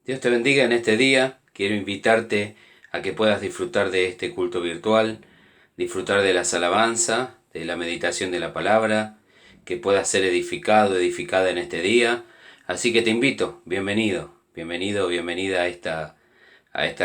Dios te bendiga en este día. Quiero invitarte a que puedas disfrutar de este culto virtual, disfrutar de las alabanzas, de la meditación de la palabra, que puedas ser edificado, edificada en este día. Así que te invito, bienvenido, bienvenida a esta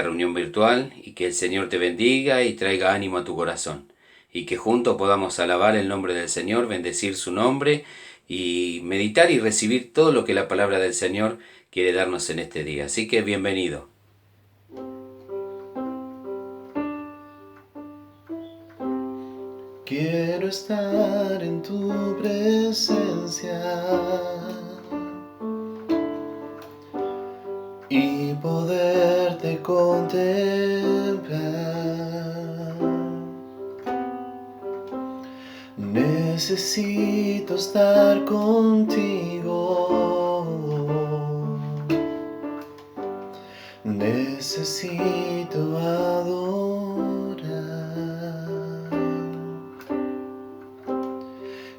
reunión virtual y que el Señor te bendiga y traiga ánimo a tu corazón. Y que juntos podamos alabar el nombre del Señor, bendecir su nombre y meditar y recibir todo lo que la palabra del Señor quiere darnos en este día. Así que bienvenido. Quiero estar en tu presencia y poderte contemplar. Necesito estar contigo. Necesito adorar.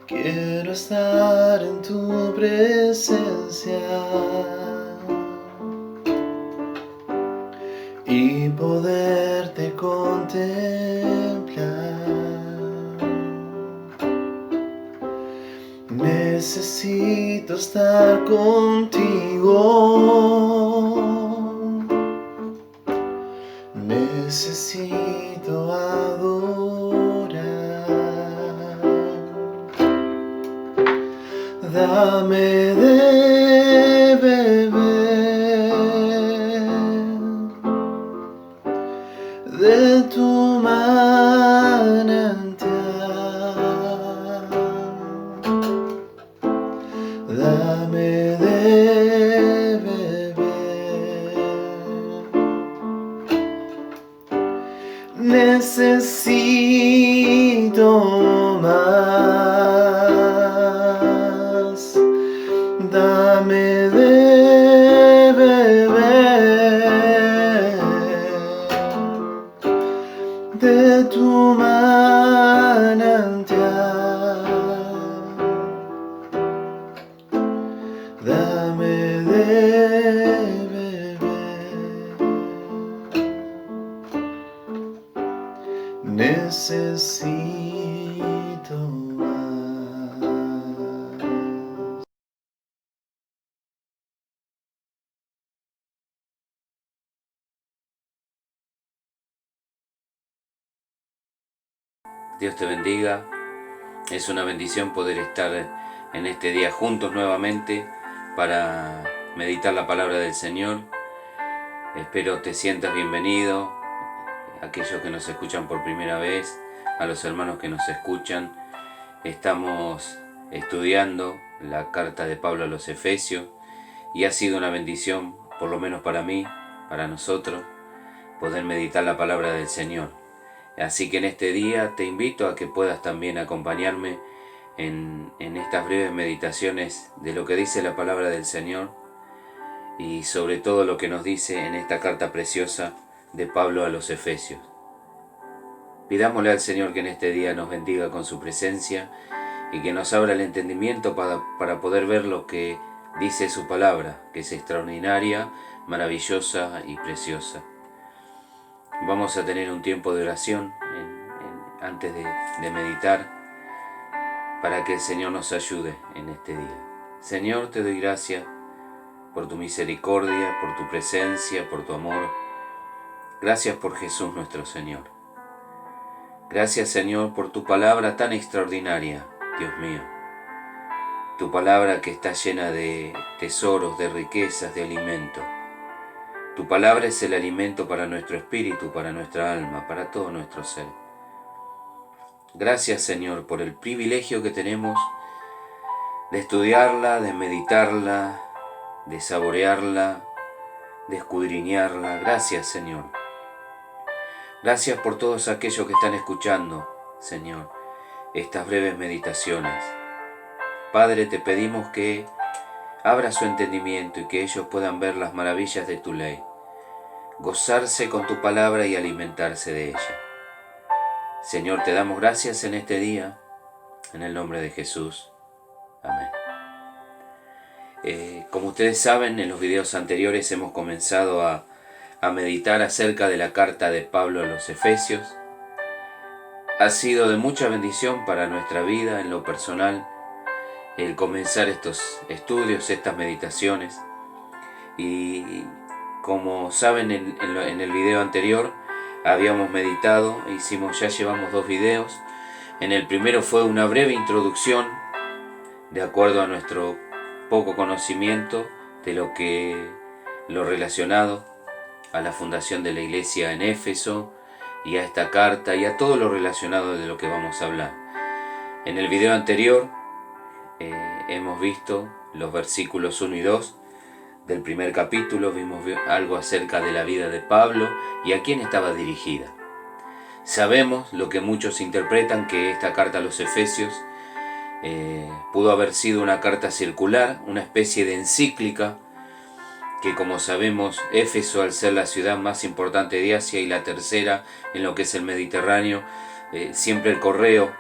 Quiero estar en tu presencia y poderte contemplar. Necesito estar contigo. Necesito adorar. Dame de beber de tu manantial. Dame de beber. Necesito más. Dame de beber de tu manantial. Dame de beber. Necesito más. Dios te bendiga. Es una bendición poder estar en este día juntos nuevamente para meditar la palabra del Señor. Espero te sientas bienvenido, aquellos que nos escuchan por primera vez, a los hermanos que nos escuchan. Estamos estudiando la carta de Pablo a los Efesios y ha sido una bendición, por lo menos para mí, para nosotros, poder meditar la palabra del Señor. Así que en este día te invito a que puedas también acompañarme en estas breves meditaciones de lo que dice la palabra del Señor y sobre todo lo que nos dice en esta carta preciosa de Pablo a los Efesios. Pidámosle al Señor que en este día nos bendiga con su presencia y que nos abra el entendimiento para poder ver lo que dice su palabra, que es extraordinaria, maravillosa y preciosa. Vamos a tener un tiempo de oración antes de meditar para que el Señor nos ayude en este día. Señor, te doy gracias por tu misericordia, por tu presencia, por tu amor. Gracias por Jesús nuestro Señor. Gracias, Señor, por tu palabra tan extraordinaria, Dios mío. Tu palabra que está llena de tesoros, de riquezas, de alimento. Tu palabra es el alimento para nuestro espíritu, para nuestra alma, para todo nuestro ser. Gracias, Señor, por el privilegio que tenemos de estudiarla, de meditarla, de saborearla, de escudriñarla. Gracias, Señor. Gracias por todos aquellos que están escuchando, Señor, estas breves meditaciones. Padre, te pedimos que abra su entendimiento y que ellos puedan ver las maravillas de tu ley, gozarse con tu palabra y alimentarse de ella. Señor, te damos gracias en este día, en el nombre de Jesús. Amén. Como ustedes saben, en los videos anteriores hemos comenzado a meditar acerca de la carta de Pablo a los Efesios. Ha sido de mucha bendición para nuestra vida en lo personal el comenzar estos estudios, estas meditaciones. Y como saben, en el video anterior habíamos meditado, ya llevamos 2 videos. En el primero fue una breve introducción de acuerdo a nuestro poco conocimiento de lo relacionado a la fundación de la iglesia en Éfeso y a esta carta y a todo lo relacionado de lo que vamos a hablar. En el video anterior hemos visto los versículos 1 y 2 del primer capítulo, vimos algo acerca de la vida de Pablo y a quién estaba dirigida. Sabemos lo que muchos interpretan, que esta carta a los Efesios pudo haber sido una carta circular, una especie de encíclica, que como sabemos Éfeso, al ser la ciudad más importante de Asia y la tercera en lo que es el Mediterráneo, siempre el correo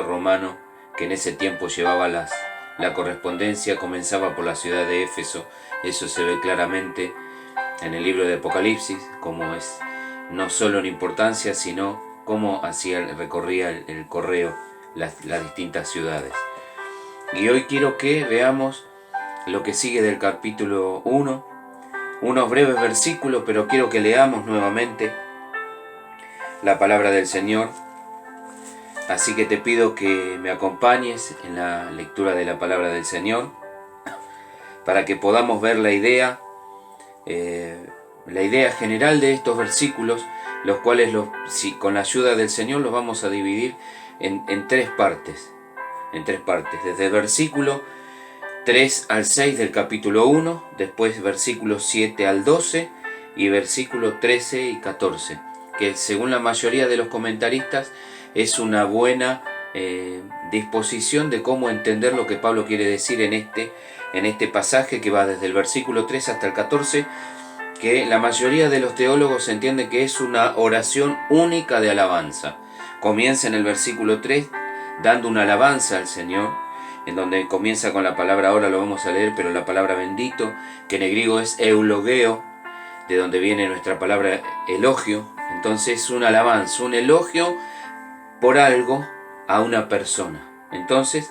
romano, que en ese tiempo llevaba la correspondencia, comenzaba por la ciudad de Éfeso. Eso se ve claramente en el libro de Apocalipsis, cómo es no solo en importancia, sino cómo recorría el correo las distintas ciudades. Y hoy quiero que veamos lo que sigue del capítulo 1, unos breves versículos, pero quiero que leamos nuevamente la palabra del Señor. Así que te pido que me acompañes en la lectura de la palabra del Señor, para que podamos ver la idea general de estos versículos, los cuales con la ayuda del Señor los vamos a dividir en 3 partes. Desde el versículo 3 al 6 del capítulo 1, después versículos 7 al 12 y versículos 13 y 14, que según la mayoría de los comentaristas es una buena disposición de cómo entender lo que Pablo quiere decir en este pasaje, que va desde el versículo 3 hasta el 14, que la mayoría de los teólogos entiende que es una oración única de alabanza. Comienza en el versículo 3 dando una alabanza al Señor, en donde comienza con la palabra, ahora lo vamos a leer, pero la palabra bendito, que en el griego es eulogeo, de donde viene nuestra palabra elogio. Entonces una alabanza, un elogio por algo a una persona. Entonces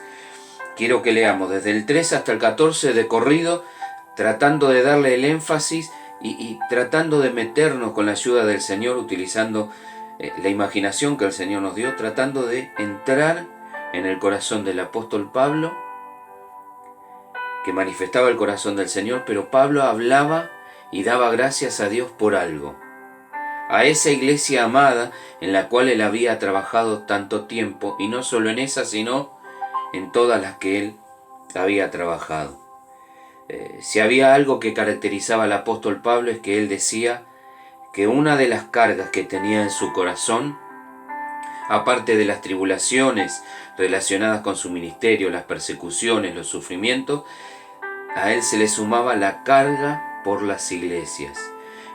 quiero que leamos desde el 3 hasta el 14 de corrido, tratando de darle el énfasis y tratando de meternos con la ayuda del Señor, utilizando la imaginación que el Señor nos dio, tratando de entrar en el corazón del apóstol Pablo, que manifestaba el corazón del Señor, pero Pablo hablaba y daba gracias a Dios por algo, a esa iglesia amada en la cual él había trabajado tanto tiempo, y no solo en esa, sino en todas las que él había trabajado. Si había algo que caracterizaba al apóstol Pablo, es que él decía que una de las cargas que tenía en su corazón, aparte de las tribulaciones relacionadas con su ministerio, las persecuciones, los sufrimientos, a él se le sumaba la carga por las iglesias.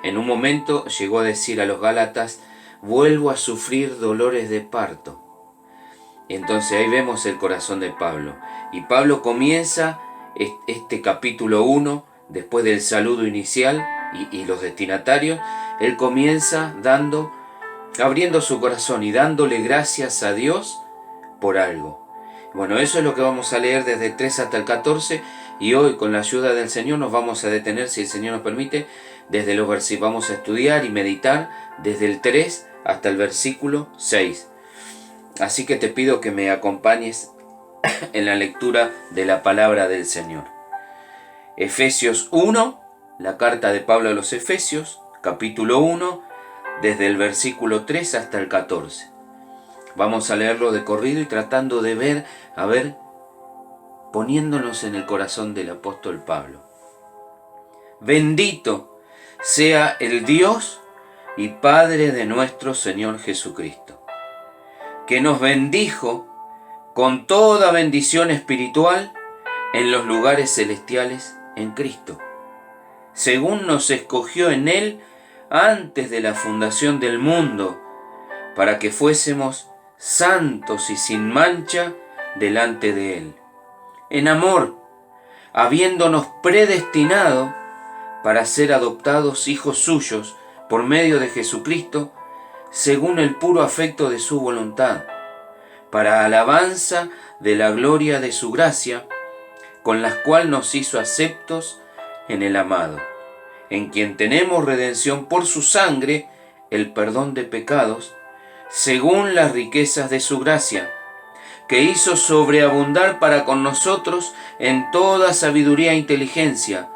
En un momento llegó a decir a los Gálatas: vuelvo a sufrir dolores de parto. Entonces ahí vemos el corazón de Pablo. Y Pablo comienza este capítulo 1, después del saludo inicial y los destinatarios, él comienza abriendo su corazón y dándole gracias a Dios por algo. Bueno, eso es lo que vamos a leer desde el 3 hasta el 14, y hoy con la ayuda del Señor nos vamos a detener, si el Señor nos permite, desde los versículos. Vamos a estudiar y meditar desde el 3 hasta el versículo 6. Así que te pido que me acompañes en la lectura de la palabra del Señor. Efesios 1, la carta de Pablo a los Efesios, capítulo 1, desde el versículo 3 hasta el 14. Vamos a leerlo de corrido y tratando de ver, poniéndonos en el corazón del apóstol Pablo. Bendito sea el Dios y Padre de nuestro Señor Jesucristo, que nos bendijo con toda bendición espiritual en los lugares celestiales en Cristo, según nos escogió en Él antes de la fundación del mundo, para que fuésemos santos y sin mancha delante de Él. En amor, habiéndonos predestinado para ser adoptados hijos suyos por medio de Jesucristo, según el puro afecto de su voluntad, para alabanza de la gloria de su gracia, con la cual nos hizo aceptos en el amado, en quien tenemos redención por su sangre, el perdón de pecados, según las riquezas de su gracia, que hizo sobreabundar para con nosotros en toda sabiduría e inteligencia,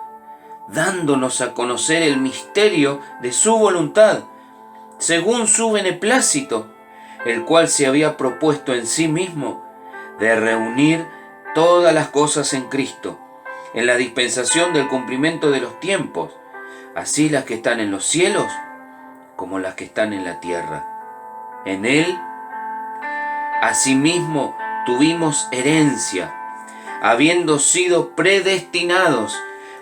dándonos a conocer el misterio de su voluntad, según su beneplácito, el cual se había propuesto en sí mismo de reunir todas las cosas en Cristo, en la dispensación del cumplimiento de los tiempos, así las que están en los cielos como las que están en la tierra. En Él, asimismo, tuvimos herencia, habiendo sido predestinados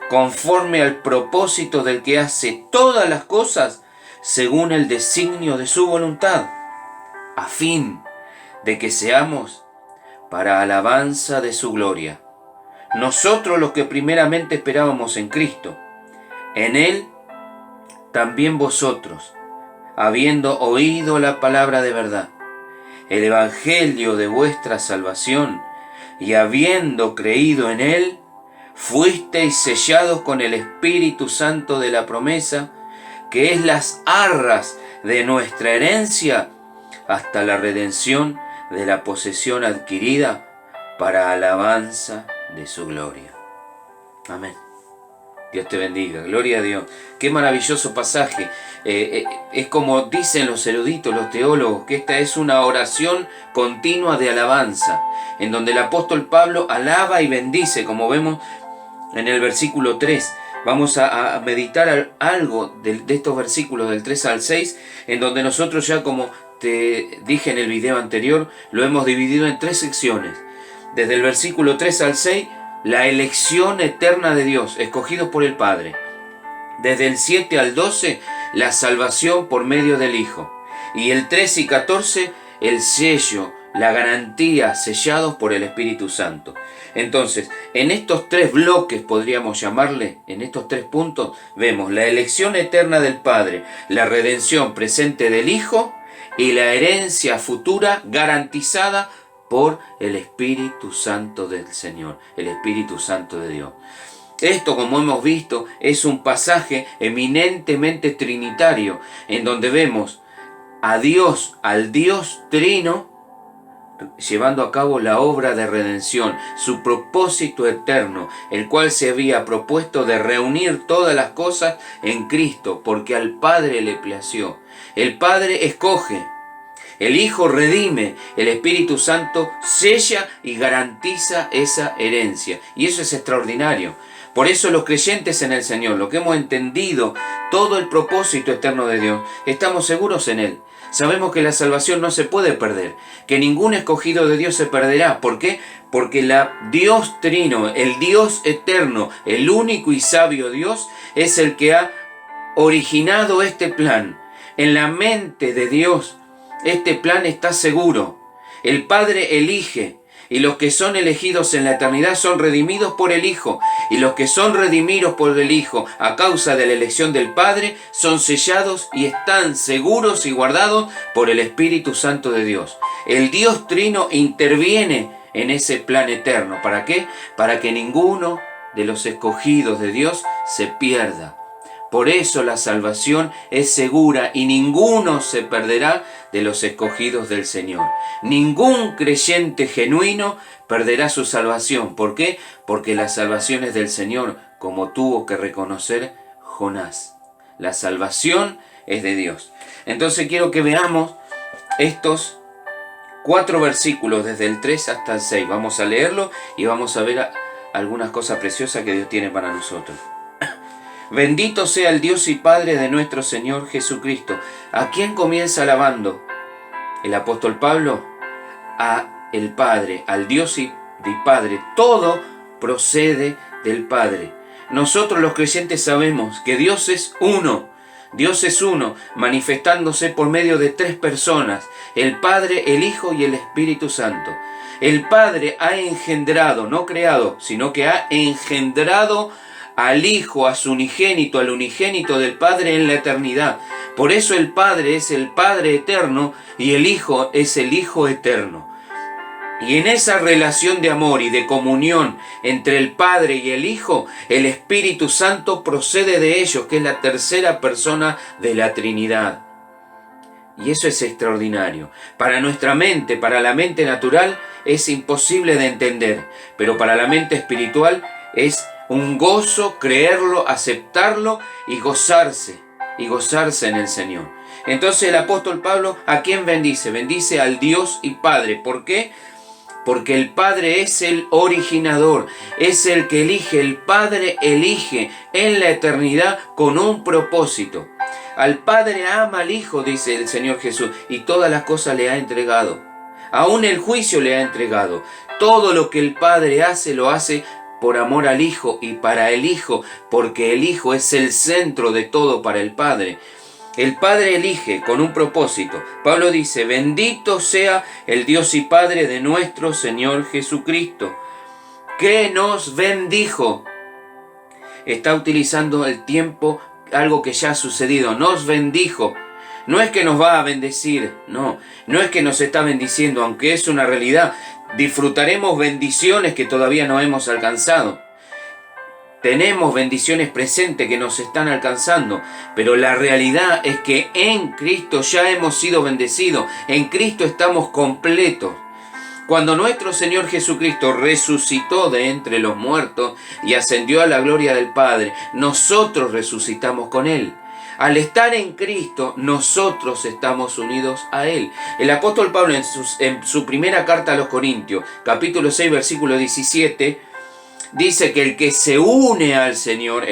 conforme al propósito del que hace todas las cosas según el designio de su voluntad, a fin de que seamos para alabanza de su gloria. Nosotros los que primeramente esperábamos en Cristo, en Él también vosotros, habiendo oído la palabra de verdad, el evangelio de vuestra salvación, y habiendo creído en Él, fuisteis sellados con el Espíritu Santo de la promesa, que es las arras de nuestra herencia, hasta la redención de la posesión adquirida para alabanza de su gloria. Amén. Dios te bendiga. Gloria a Dios. Qué maravilloso pasaje. Es como dicen los eruditos, los teólogos, que esta es una oración continua de alabanza, en donde el apóstol Pablo alaba y bendice, como vemos en el versículo 3. Vamos a meditar algo de estos versículos del 3 al 6, en donde nosotros ya, como te dije en el video anterior, lo hemos dividido en 3 secciones. Desde el versículo 3 al 6, la elección eterna de Dios, escogidos por el Padre. Desde el 7 al 12, la salvación por medio del Hijo. Y el 13 y 14, el sello, la garantía, sellados por el Espíritu Santo. Entonces, en estos 3 bloques, podríamos llamarle, en estos 3 puntos, vemos la elección eterna del Padre, la redención presente del Hijo y la herencia futura garantizada por el Espíritu Santo del Señor, el Espíritu Santo de Dios. Esto, como hemos visto, es un pasaje eminentemente trinitario, en donde vemos a Dios, al Dios Trino, llevando a cabo la obra de redención, su propósito eterno, el cual se había propuesto de reunir todas las cosas en Cristo, porque al Padre le plació. El Padre escoge, el Hijo redime, el Espíritu Santo sella y garantiza esa herencia. Y eso es extraordinario. Por eso los creyentes en el Señor, lo que hemos entendido, todo el propósito eterno de Dios, estamos seguros en Él. Sabemos que la salvación no se puede perder, que ningún escogido de Dios se perderá. ¿Por qué? Porque Dios Trino, el Dios eterno, el único y sabio Dios, es el que ha originado este plan. En la mente de Dios, este plan está seguro. El Padre elige, y los que son elegidos en la eternidad son redimidos por el Hijo, y los que son redimidos por el Hijo a causa de la elección del Padre son sellados y están seguros y guardados por el Espíritu Santo de Dios. El Dios Trino interviene en ese plan eterno. ¿Para qué? Para que ninguno de los escogidos de Dios se pierda. Por eso la salvación es segura y ninguno se perderá de los escogidos del Señor. Ningún creyente genuino perderá su salvación. ¿Por qué? Porque la salvación es del Señor, como tuvo que reconocer Jonás. La salvación es de Dios. Entonces quiero que veamos estos 4 versículos desde el 3 hasta el 6. Vamos a leerlo y vamos a ver algunas cosas preciosas que Dios tiene para nosotros. Bendito sea el Dios y Padre de nuestro Señor Jesucristo. ¿A quién comienza alabando el apóstol Pablo? A el Padre, al Dios y Padre. Todo procede del Padre. Nosotros los creyentes sabemos que Dios es uno. Dios es uno, manifestándose por medio de tres personas, el Padre, el Hijo y el Espíritu Santo. El Padre ha engendrado, no creado, sino que ha engendrado al Hijo, a su unigénito, al unigénito del Padre en la eternidad. Por eso el Padre es el Padre eterno y el Hijo es el Hijo eterno. Y en esa relación de amor y de comunión entre el Padre y el Hijo, el Espíritu Santo procede de ellos, que es la tercera persona de la Trinidad. Y eso es extraordinario. Para nuestra mente, para la mente natural, es imposible de entender, pero para la mente espiritual es un gozo creerlo, aceptarlo y gozarse en el Señor. Entonces el apóstol Pablo, ¿a quién bendice? Bendice al Dios y Padre. ¿Por qué? Porque el Padre es el originador, es el que elige. El Padre elige en la eternidad con un propósito. Al Padre ama al Hijo, dice el Señor Jesús, y todas las cosas le ha entregado. Aún el juicio le ha entregado. Todo lo que el Padre hace, lo hace por amor al Hijo y para el Hijo, porque el Hijo es el centro de todo para el Padre. El Padre elige con un propósito. Pablo dice, bendito sea el Dios y Padre de nuestro Señor Jesucristo, que nos bendijo. Está utilizando el tiempo, algo que ya ha sucedido. Nos bendijo. No es que nos va a bendecir, no es que nos está bendiciendo, aunque es una realidad. Disfrutaremos bendiciones que todavía no hemos alcanzado. Tenemos bendiciones presentes que nos están alcanzando, pero la realidad es que en Cristo ya hemos sido bendecidos, en Cristo estamos completos. Cuando nuestro Señor Jesucristo resucitó de entre los muertos y ascendió a la gloria del Padre, nosotros resucitamos con Él. Al estar en Cristo, nosotros estamos unidos a Él. El apóstol Pablo en su primera carta a los Corintios, capítulo 6, versículo 17, dice que el que se une al Señor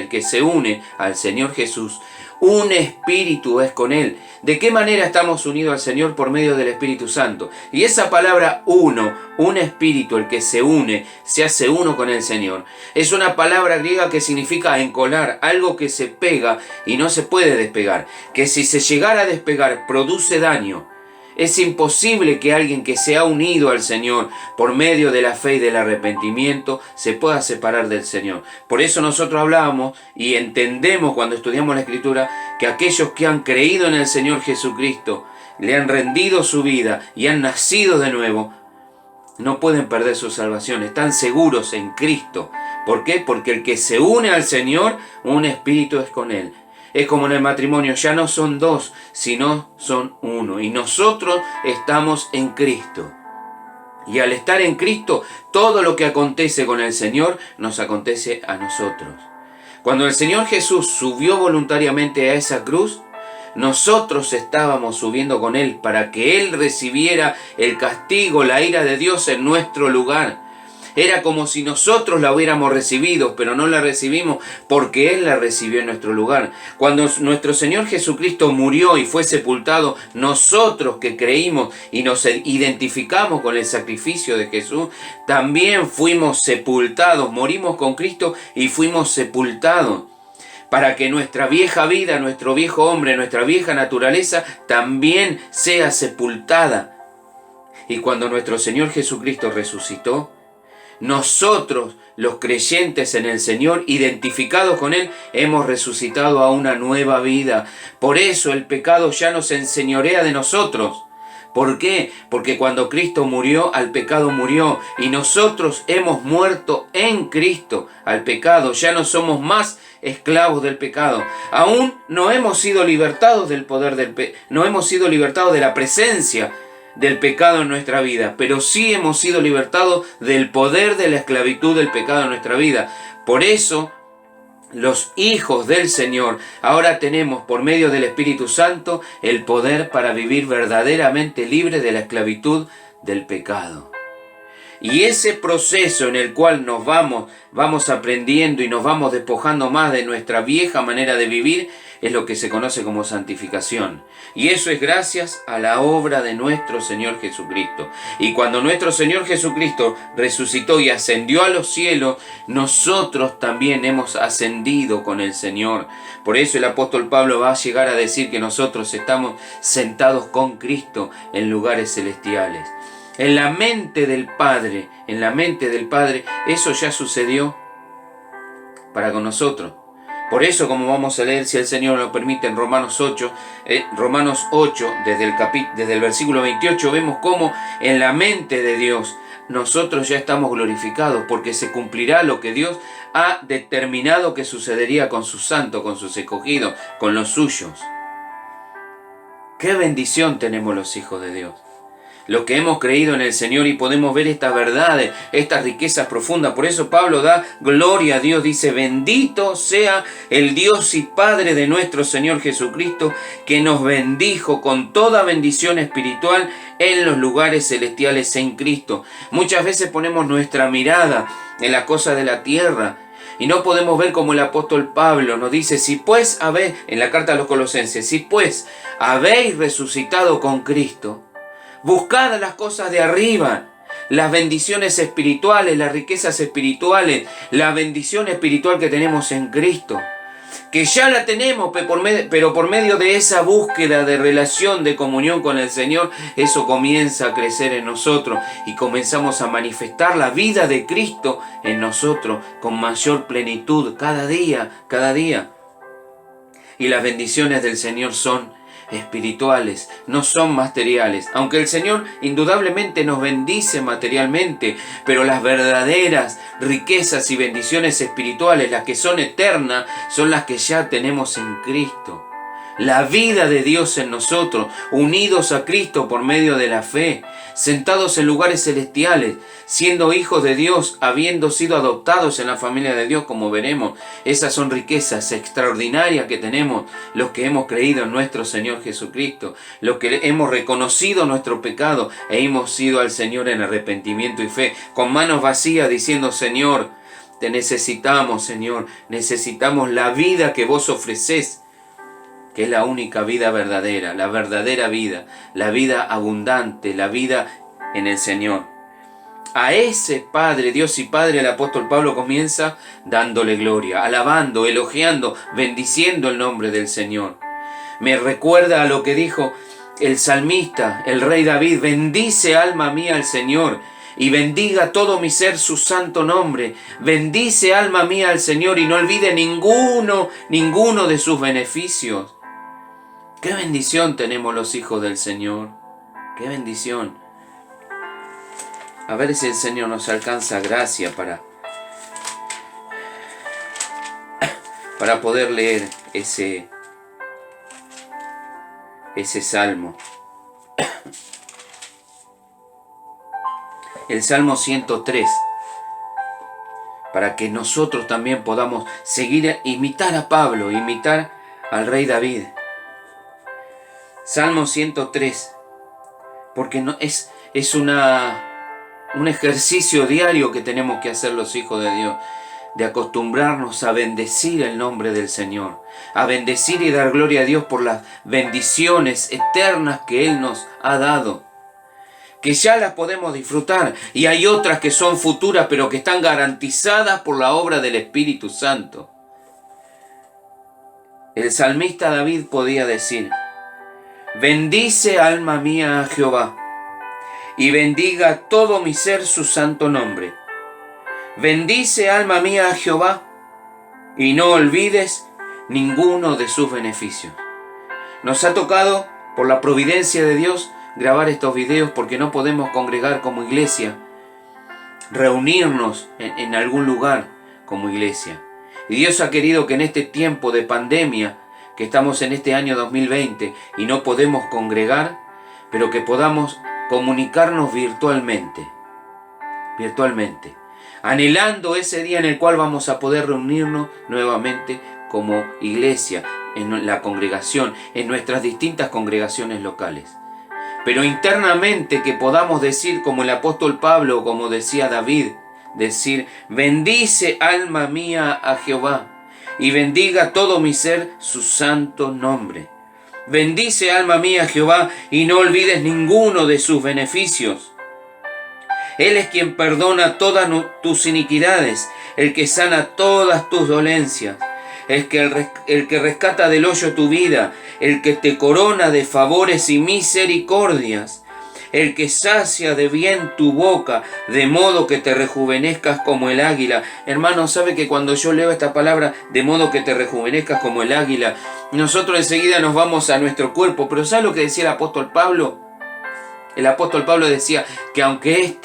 Jesús, un espíritu es con Él. ¿De qué manera estamos unidos al Señor? Por medio del Espíritu Santo. Y esa palabra uno, un espíritu, el que se une, se hace uno con el Señor, es una palabra griega que significa encolar, algo que se pega y no se puede despegar, que si se llegara a despegar produce daño. Es imposible que alguien que se ha unido al Señor por medio de la fe y del arrepentimiento se pueda separar del Señor. Por eso nosotros hablamos y entendemos cuando estudiamos la Escritura que aquellos que han creído en el Señor Jesucristo, le han rendido su vida y han nacido de nuevo, no pueden perder su salvación. Están seguros en Cristo. ¿Por qué? Porque el que se une al Señor, un espíritu es con Él. Es como en el matrimonio, ya no son dos, sino son uno. Y nosotros estamos en Cristo. Y al estar en Cristo, todo lo que acontece con el Señor, nos acontece a nosotros. Cuando el Señor Jesús subió voluntariamente a esa cruz, nosotros estábamos subiendo con Él para que Él recibiera el castigo, la ira de Dios en nuestro lugar. Era como si nosotros la hubiéramos recibido, pero no la recibimos porque Él la recibió en nuestro lugar. Cuando nuestro Señor Jesucristo murió y fue sepultado, nosotros que creímos y nos identificamos con el sacrificio de Jesús, también fuimos sepultados, morimos con Cristo y fuimos sepultados, para que nuestra vieja vida, nuestro viejo hombre, nuestra vieja naturaleza también sea sepultada. Y cuando nuestro Señor Jesucristo resucitó, nosotros, los creyentes en el Señor, identificados con Él, hemos resucitado a una nueva vida. Por eso el pecado ya no se enseñorea de nosotros. ¿Por qué? Porque cuando Cristo murió, al pecado murió. Y nosotros hemos muerto en Cristo al pecado. Ya no somos más esclavos del pecado. Aún no hemos sido libertados del poder del pecado. No hemos sido libertados de la presencia del pecado en nuestra vida, pero sí hemos sido libertados del poder de la esclavitud del pecado en nuestra vida. Por eso, los hijos del Señor ahora tenemos por medio del Espíritu Santo el poder para vivir verdaderamente libre de la esclavitud del pecado. Y ese proceso en el cual nos vamos aprendiendo y nos vamos despojando más de nuestra vieja manera de vivir, es lo que se conoce como santificación. Y eso es gracias a la obra de nuestro Señor Jesucristo. Y cuando nuestro Señor Jesucristo resucitó y ascendió a los cielos, nosotros también hemos ascendido con el Señor. Por eso el apóstol Pablo va a llegar a decir que nosotros estamos sentados con Cristo en lugares celestiales. En la mente del Padre, eso ya sucedió para con nosotros. Por eso, como vamos a leer, si el Señor lo permite, en Romanos 8, desde el versículo 28, vemos cómo en la mente de Dios nosotros ya estamos glorificados, porque se cumplirá lo que Dios ha determinado que sucedería con sus santos, con sus escogidos, con los suyos. ¡Qué bendición tenemos los hijos de Dios! Los que hemos creído en el Señor y podemos ver estas verdades, estas riquezas profundas. Por eso Pablo da gloria a Dios, dice: bendito sea el Dios y Padre de nuestro Señor Jesucristo, que nos bendijo con toda bendición espiritual en los lugares celestiales en Cristo. Muchas veces ponemos nuestra mirada en las cosas de la tierra y no podemos ver como el apóstol Pablo nos dice: si pues habéis, en la carta a los Colosenses, si pues habéis resucitado con Cristo, buscad las cosas de arriba, las bendiciones espirituales, las riquezas espirituales, la bendición espiritual que tenemos en Cristo, que ya la tenemos, pero por medio de esa búsqueda de relación, de comunión con el Señor, eso comienza a crecer en nosotros y comenzamos a manifestar la vida de Cristo en nosotros con mayor plenitud cada día. Y las bendiciones del Señor son espirituales, no son materiales. Aunque el Señor indudablemente nos bendice materialmente, pero las verdaderas riquezas y bendiciones espirituales, las que son eternas, son las que ya tenemos en Cristo. La vida de Dios en nosotros, unidos a Cristo por medio de la fe, sentados en lugares celestiales, siendo hijos de Dios, habiendo sido adoptados en la familia de Dios, como veremos. Esas son riquezas extraordinarias que tenemos los que hemos creído en nuestro Señor Jesucristo, los que hemos reconocido nuestro pecado e hemos ido al Señor en arrepentimiento y fe, con manos vacías, diciendo: Señor, te necesitamos, Señor, necesitamos la vida que vos ofrecés, que es la única vida verdadera, la verdadera vida, la vida abundante, la vida en el Señor. A ese Padre, Dios y Padre, el apóstol Pablo comienza dándole gloria, alabando, elogiando, bendiciendo el nombre del Señor. Me recuerda a lo que dijo el salmista, el rey David: bendice alma mía al Señor, y bendiga todo mi ser su santo nombre. Bendice alma mía al Señor, y no olvide ninguno de sus beneficios. ¡Qué bendición tenemos los hijos del Señor! ¡Qué bendición! A ver si el Señor nos alcanza gracia para poder leer ese salmo. El Salmo 103. Para que nosotros también podamos seguir, imitar a Pablo, imitar al rey David. Salmo 103, porque no, es un ejercicio diario que tenemos que hacer los hijos de Dios, de acostumbrarnos a bendecir el nombre del Señor, a bendecir y dar gloria a Dios por las bendiciones eternas que Él nos ha dado, que ya las podemos disfrutar, y hay otras que son futuras, pero que están garantizadas por la obra del Espíritu Santo. El salmista David podía decir: bendice alma mía a Jehová, y bendiga todo mi ser su santo nombre. Bendice alma mía a Jehová, y no olvides ninguno de sus beneficios. Nos ha tocado, por la providencia de Dios, grabar estos videos porque no podemos congregar como iglesia, reunirnos en algún lugar como iglesia. Y Dios ha querido que en este tiempo de pandemia, que estamos en este año 2020 y no podemos congregar, pero que podamos comunicarnos virtualmente, anhelando ese día en el cual vamos a poder reunirnos nuevamente como iglesia, en la congregación, en nuestras distintas congregaciones locales. pero internamente que podamos decir como el apóstol Pablo, como decía David, decir: bendice alma mía a Jehová, y bendiga todo mi ser su santo nombre. Bendice alma mía a Jehová, y no olvides ninguno de sus beneficios. Él es quien perdona todas tus iniquidades, el que sana todas tus dolencias, el que rescata del hoyo tu vida, el que te corona de favores y misericordias, el que sacia de bien tu boca, de modo que te rejuvenezcas como el águila. Hermano, ¿sabe que cuando yo leo esta palabra, de modo que te rejuvenezcas como el águila, nosotros enseguida nos vamos a nuestro cuerpo? Pero ¿sabe lo que decía el apóstol Pablo? El apóstol Pablo decía que aunque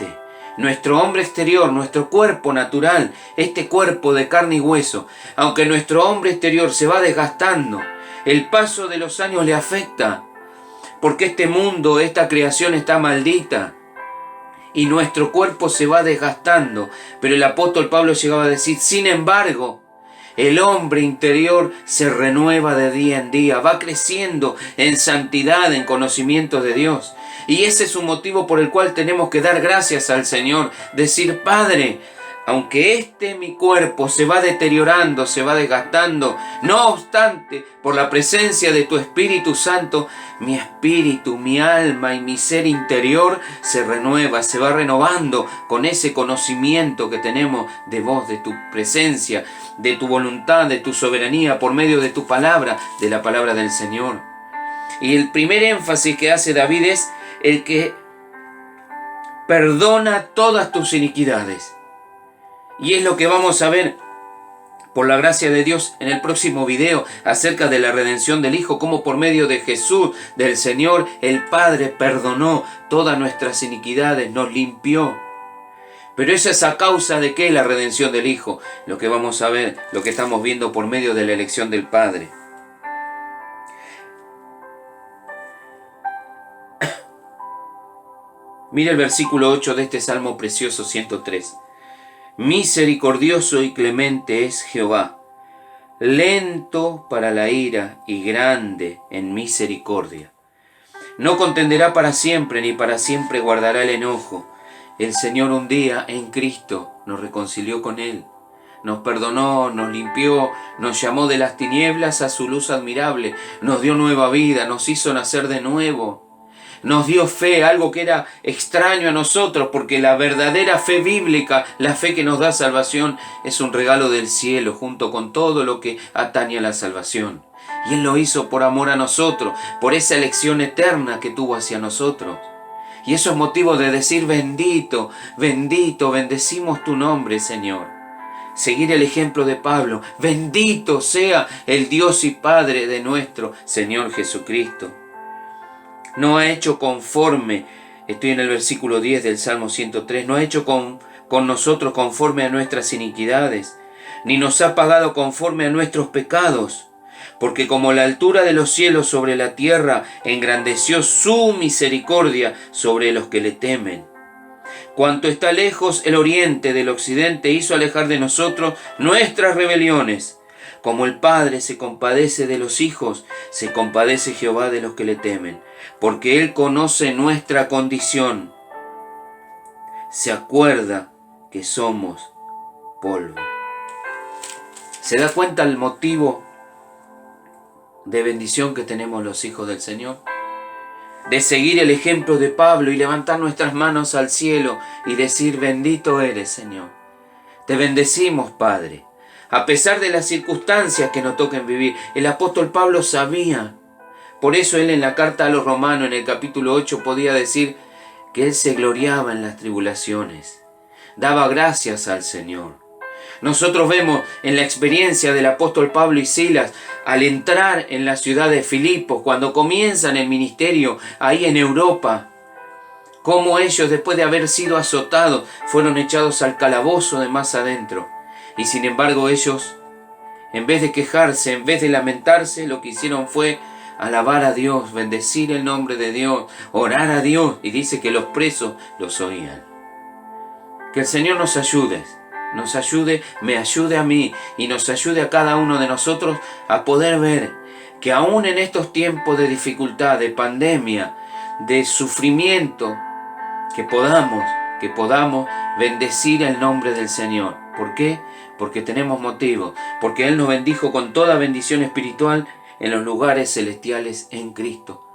nuestro hombre exterior, nuestro cuerpo natural, este cuerpo de carne y hueso, aunque nuestro hombre exterior se va desgastando, el paso de los años le afecta, porque este mundo, esta creación está maldita y nuestro cuerpo se va desgastando. Pero el apóstol Pablo llegaba a decir: sin embargo, el hombre interior se renueva de día en día, va creciendo en santidad, en conocimiento de Dios. Y ese es un motivo por el cual tenemos que dar gracias al Señor, decir: Padre, aunque mi cuerpo se va deteriorando, se va desgastando, no obstante, por la presencia de tu Espíritu Santo, mi espíritu, mi alma y mi ser interior se renueva, se va renovando con ese conocimiento que tenemos de vos, de tu presencia, de tu voluntad, de tu soberanía, por medio de tu palabra, de la palabra del Señor. Y el primer énfasis que hace David es el que perdona todas tus iniquidades. Y es lo que vamos a ver, por la gracia de Dios, en el próximo video acerca de la redención del Hijo, cómo por medio de Jesús, del Señor, el Padre perdonó todas nuestras iniquidades, nos limpió. Pero eso es a causa de ¿qué? La redención del Hijo, lo que vamos a ver, lo que estamos viendo por medio de la elección del Padre. Mira el versículo 8 de este Salmo precioso 103. Misericordioso y clemente es Jehová, lento para la ira y grande en misericordia. No contenderá para siempre, ni para siempre guardará el enojo. El Señor un día en Cristo nos reconcilió con Él, nos perdonó, nos limpió, nos llamó de las tinieblas a su luz admirable, nos dio nueva vida, nos hizo nacer de nuevo. Nos dio fe, algo que era extraño a nosotros, porque la verdadera fe bíblica, la fe que nos da salvación, es un regalo del cielo, junto con todo lo que atañe a la salvación. Y Él lo hizo por amor a nosotros, por esa elección eterna que tuvo hacia nosotros. Y eso es motivo de decir: bendito, bendito, bendecimos tu nombre, Señor. Seguir el ejemplo de Pablo: bendito sea el Dios y Padre de nuestro Señor Jesucristo. No ha hecho conforme, estoy en el versículo 10 del Salmo 103, no ha hecho con nosotros conforme a nuestras iniquidades, ni nos ha pagado conforme a nuestros pecados, porque como la altura de los cielos sobre la tierra, engrandeció su misericordia sobre los que le temen. Cuanto está lejos el oriente del occidente, hizo alejar de nosotros nuestras rebeliones. Como el Padre se compadece de los hijos, se compadece Jehová de los que le temen, porque Él conoce nuestra condición. Se acuerda que somos polvo. ¿Se da cuenta el motivo de bendición que tenemos los hijos del Señor? De seguir el ejemplo de Pablo y levantar nuestras manos al cielo y decir: bendito eres, Señor. Te bendecimos, Padre. A pesar de las circunstancias que nos toquen vivir, el apóstol Pablo sabía. Por eso él en la carta a los Romanos, en el capítulo 8, podía decir que él se gloriaba en las tribulaciones. Daba gracias al Señor. Nosotros vemos en la experiencia del apóstol Pablo y Silas, al entrar en la ciudad de Filipos, cuando comienzan el ministerio ahí en Europa, cómo ellos, después de haber sido azotados, fueron echados al calabozo de más adentro. Y sin embargo ellos, en vez de quejarse, en vez de lamentarse, lo que hicieron fue alabar a Dios, bendecir el nombre de Dios, orar a Dios. Y dice que los presos los oían. Que el Señor nos ayude, me ayude a mí y nos ayude a cada uno de nosotros a poder ver que aún en estos tiempos de dificultad, de pandemia, de sufrimiento, que podamos bendecir el nombre del Señor. ¿Por qué? Porque tenemos motivo, porque Él nos bendijo con toda bendición espiritual en los lugares celestiales en Cristo.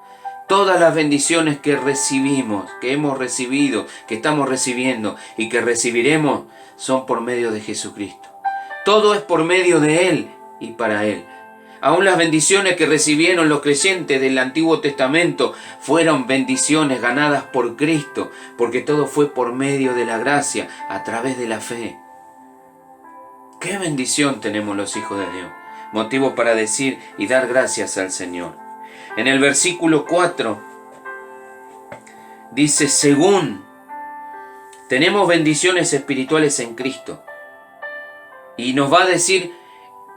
Todas las bendiciones que recibimos, que hemos recibido, que estamos recibiendo y que recibiremos son por medio de Jesucristo. Todo es por medio de Él y para Él. Aún las bendiciones que recibieron los creyentes del Antiguo Testamento fueron bendiciones ganadas por Cristo, porque todo fue por medio de la gracia, a través de la fe. ¡Qué bendición tenemos los hijos de Dios! Motivo para decir y dar gracias al Señor. En el versículo 4 dice, según tenemos bendiciones espirituales en Cristo. Y nos va a decir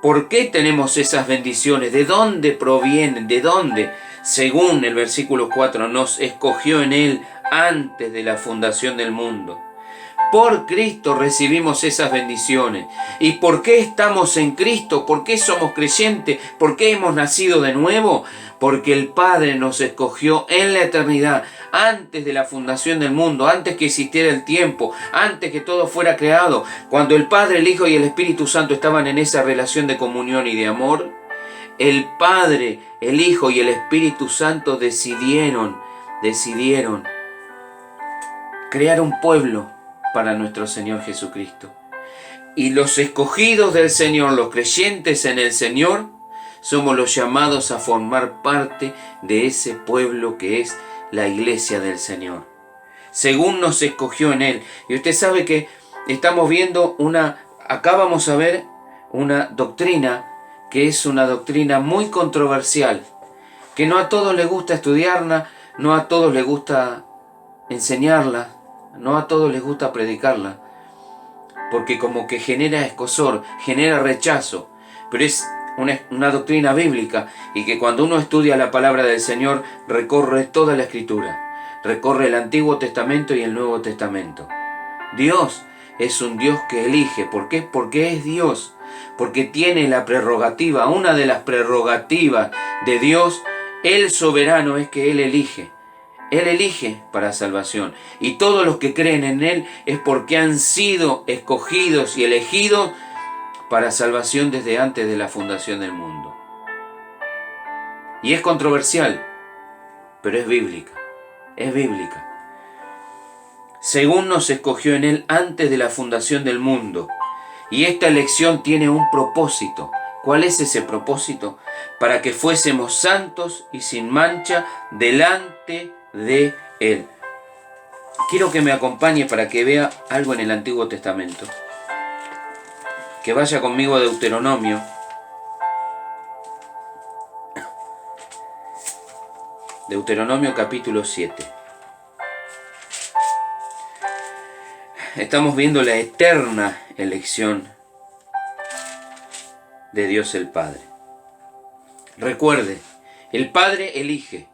por qué tenemos esas bendiciones, de dónde provienen, de dónde. Según el versículo 4, nos escogió en Él antes de la fundación del mundo. Por Cristo recibimos esas bendiciones. ¿Y por qué estamos en Cristo? ¿Por qué somos creyentes? ¿Por qué hemos nacido de nuevo? Porque el Padre nos escogió en la eternidad, antes de la fundación del mundo, antes que existiera el tiempo, antes que todo fuera creado. Cuando el Padre, el Hijo y el Espíritu Santo estaban en esa relación de comunión y de amor, el Padre, el Hijo y el Espíritu Santo decidieron crear un pueblo para nuestro Señor Jesucristo. Y los escogidos del Señor, los creyentes en el Señor, somos los llamados a formar parte de ese pueblo que es la iglesia del Señor. Según nos escogió en Él. Y usted sabe que estamos viendo acá vamos a ver una doctrina que es una doctrina muy controversial, que no a todos les gusta estudiarla, no a todos les gusta enseñarla, no a todos les gusta predicarla, porque como que genera escozor, genera rechazo, pero es una doctrina bíblica y que cuando uno estudia la palabra del Señor recorre toda la Escritura, recorre el Antiguo Testamento y el Nuevo Testamento. Dios es un Dios que elige. ¿Por qué? Porque es Dios, porque tiene la prerrogativa, una de las prerrogativas de Dios, el soberano, es que Él elige. Él elige para salvación. Y todos los que creen en Él es porque han sido escogidos y elegidos para salvación desde antes de la fundación del mundo. Y es controversial, pero es bíblica. Es bíblica. Según nos escogió en Él antes de la fundación del mundo. Y esta elección tiene un propósito. ¿Cuál es ese propósito? Para que fuésemos santos y sin mancha delante de Él. Quiero que me acompañe para que vea algo en el Antiguo Testamento. Que vaya conmigo a Deuteronomio. Deuteronomio capítulo 7. Estamos viendo la eterna elección de Dios el Padre. Recuerde, el Padre elige,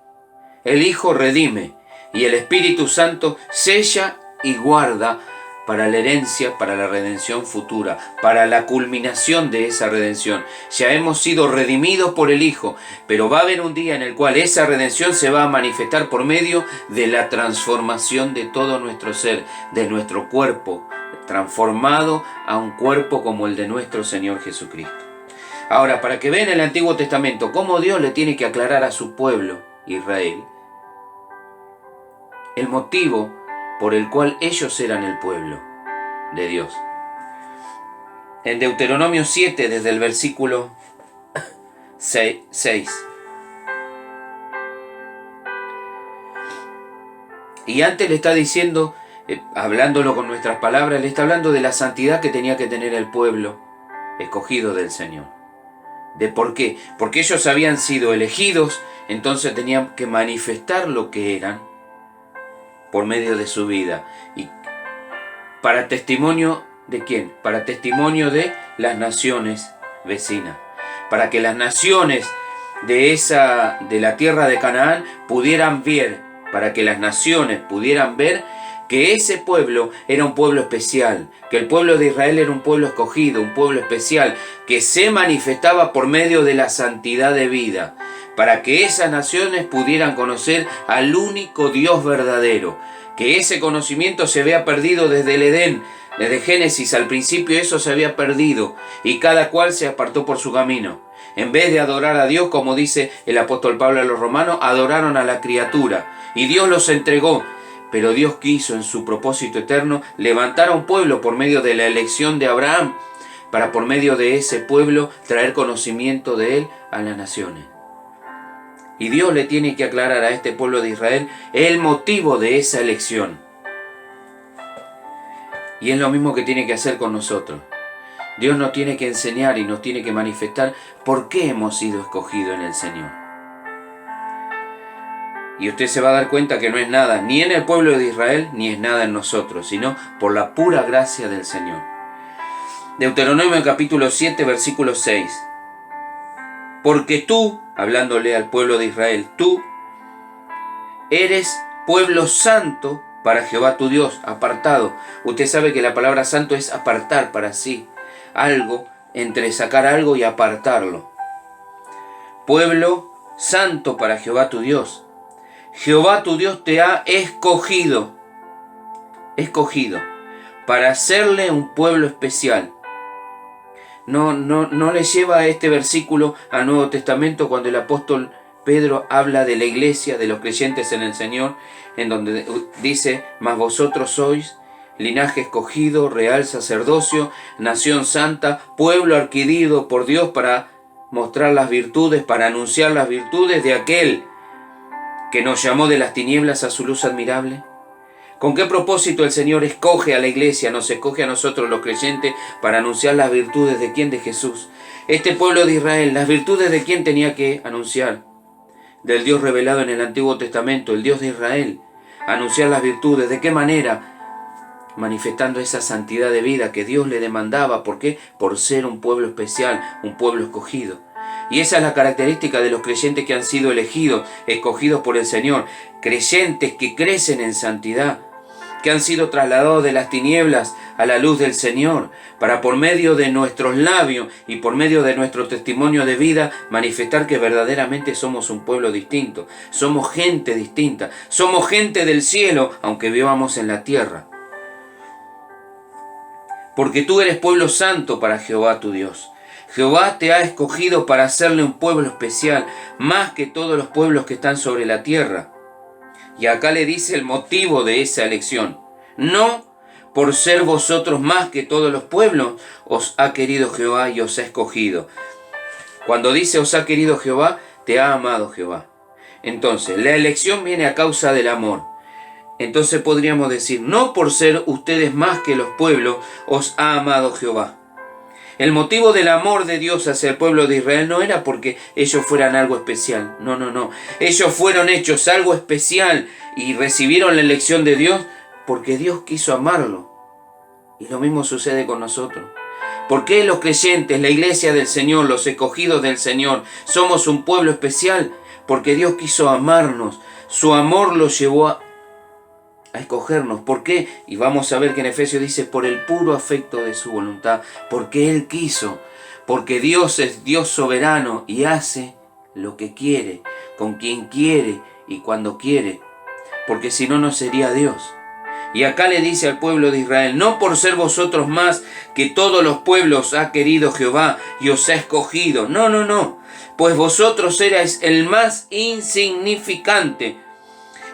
el Hijo redime y el Espíritu Santo sella y guarda para la herencia, para la redención futura, para la culminación de esa redención. Ya hemos sido redimidos por el Hijo, pero va a haber un día en el cual esa redención se va a manifestar por medio de la transformación de todo nuestro ser, de nuestro cuerpo, transformado a un cuerpo como el de nuestro Señor Jesucristo. Ahora, para que vean en el Antiguo Testamento cómo Dios le tiene que aclarar a su pueblo, Israel, el motivo por el cual ellos eran el pueblo de Dios. En Deuteronomio 7, desde el versículo 6. Y antes le está diciendo, hablándolo con nuestras palabras, le está hablando de la santidad que tenía que tener el pueblo escogido del Señor. ¿De por qué? Porque ellos habían sido elegidos, entonces tenían que manifestar lo que eran por medio de su vida. ¿Y para testimonio de quién? Para testimonio de las naciones vecinas. Para que las naciones de la tierra de Canaán pudieran ver, para que las naciones pudieran ver que ese pueblo era un pueblo especial, que el pueblo de Israel era un pueblo escogido, un pueblo especial, que se manifestaba por medio de la santidad de vida. para que esas naciones pudieran conocer al único Dios verdadero. Que ese conocimiento se había perdido desde el Edén, desde Génesis al principio eso se había perdido y cada cual se apartó por su camino. En vez de adorar a Dios, como dice el apóstol Pablo a los romanos, adoraron a la criatura y Dios los entregó. Pero Dios quiso en su propósito eterno levantar a un pueblo por medio de la elección de Abraham, para por medio de ese pueblo traer conocimiento de él a las naciones. Y Dios le tiene que aclarar a este pueblo de Israel el motivo de esa elección. Y es lo mismo que tiene que hacer con nosotros. Dios nos tiene que enseñar y nos tiene que manifestar por qué hemos sido escogidos en el Señor. Y usted se va a dar cuenta que no es nada ni en el pueblo de Israel ni es nada en nosotros, sino por la pura gracia del Señor. Deuteronomio capítulo 7, versículo 6. Porque tú, hablándole al pueblo de Israel, tú eres pueblo santo para Jehová tu Dios, apartado. Usted sabe que la palabra santo es apartar para sí algo, entre sacar algo y apartarlo. Pueblo santo para Jehová tu Dios. Jehová tu Dios te ha escogido para hacerle un pueblo especial. No le lleva a este versículo al Nuevo Testamento cuando el apóstol Pedro habla de la iglesia, de los creyentes en el Señor, en donde dice, mas vosotros sois linaje escogido, real sacerdocio, nación santa, pueblo adquirido por Dios para mostrar las virtudes, para anunciar las virtudes de aquel que nos llamó de las tinieblas a su luz admirable. ¿Con qué propósito el Señor escoge a la iglesia, nos escoge a nosotros los creyentes para anunciar las virtudes de quién? De Jesús. Este pueblo de Israel, ¿las virtudes de quién tenía que anunciar? Del Dios revelado en el Antiguo Testamento, el Dios de Israel. Anunciar las virtudes, ¿de qué manera? Manifestando esa santidad de vida que Dios le demandaba. ¿Por qué? Por ser un pueblo especial, un pueblo escogido. Y esa es la característica de los creyentes que han sido elegidos, escogidos por el Señor. Creyentes que crecen en santidad, que han sido trasladados de las tinieblas a la luz del Señor, para por medio de nuestros labios y por medio de nuestro testimonio de vida, manifestar que verdaderamente somos un pueblo distinto, somos gente distinta, somos gente del cielo, aunque vivamos en la tierra. Porque tú eres pueblo santo para Jehová tu Dios. Jehová te ha escogido para hacerle un pueblo especial, más que todos los pueblos que están sobre la tierra. Y acá le dice el motivo de esa elección. No por ser vosotros más que todos los pueblos, os ha querido Jehová y os ha escogido. Cuando dice os ha querido Jehová, te ha amado Jehová. Entonces, la elección viene a causa del amor. Entonces podríamos decir, no por ser ustedes más que los pueblos, os ha amado Jehová. El motivo del amor de Dios hacia el pueblo de Israel no era porque ellos fueran algo especial. No. Ellos fueron hechos algo especial y recibieron la elección de Dios porque Dios quiso amarlo. Y lo mismo sucede con nosotros. ¿Por qué los creyentes, la iglesia del Señor, los escogidos del Señor, somos un pueblo especial? Porque Dios quiso amarnos. Su amor los llevó a escogernos. ¿Por qué? Y vamos a ver que en Efesios dice, por el puro afecto de su voluntad, porque Él quiso, porque Dios es Dios soberano y hace lo que quiere, con quien quiere y cuando quiere, porque si no, no sería Dios. Y acá le dice al pueblo de Israel, no por ser vosotros más que todos los pueblos ha querido Jehová y os ha escogido, no, pues vosotros erais el más insignificante,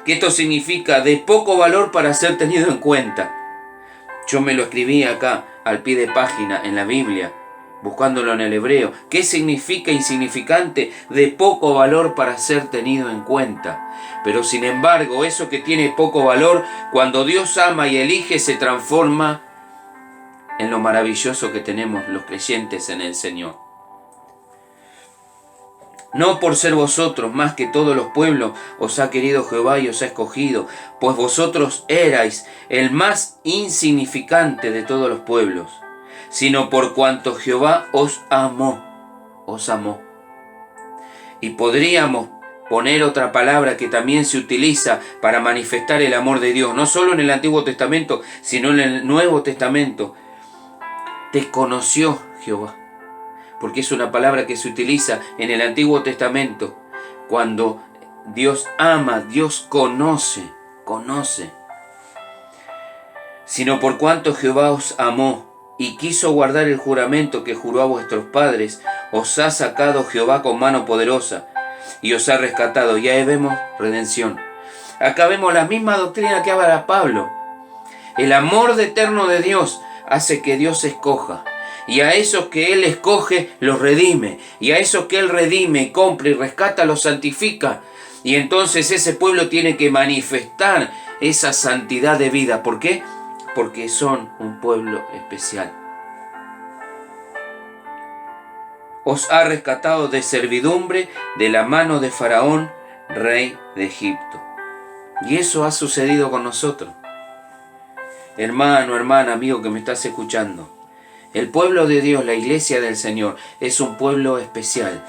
que esto significa de poco valor para ser tenido en cuenta. Yo me lo escribí acá al pie de página en la Biblia, buscándolo en el hebreo. ¿Qué significa insignificante? De poco valor para ser tenido en cuenta. Pero sin embargo, eso que tiene poco valor, cuando Dios ama y elige, se transforma en lo maravilloso que tenemos los creyentes en el Señor. No por ser vosotros más que todos los pueblos, os ha querido Jehová y os ha escogido, pues vosotros erais el más insignificante de todos los pueblos, sino por cuanto Jehová os amó. Y podríamos poner otra palabra que también se utiliza para manifestar el amor de Dios, no solo en el Antiguo Testamento, sino en el Nuevo Testamento. Te conoció Jehová. Porque es una palabra que se utiliza en el Antiguo Testamento Cuando Dios ama, Dios conoce, sino por cuanto Jehová os amó y quiso guardar el juramento que juró a vuestros padres, os ha sacado Jehová con mano poderosa y os ha rescatado. Y ahí vemos redención. Acá vemos la misma doctrina que habla Pablo. El amor eterno de Dios hace que Dios escoja. Y a esos que Él escoge, los redime. Y a esos que Él redime, compra y rescata, los santifica. Y entonces ese pueblo tiene que manifestar esa santidad de vida. ¿Por qué? Porque son un pueblo especial. Os ha rescatado de servidumbre de la mano de Faraón, rey de Egipto. Y eso ha sucedido con nosotros. Hermano, hermana, amigo que me estás escuchando. El pueblo de Dios, la iglesia del Señor, es un pueblo especial,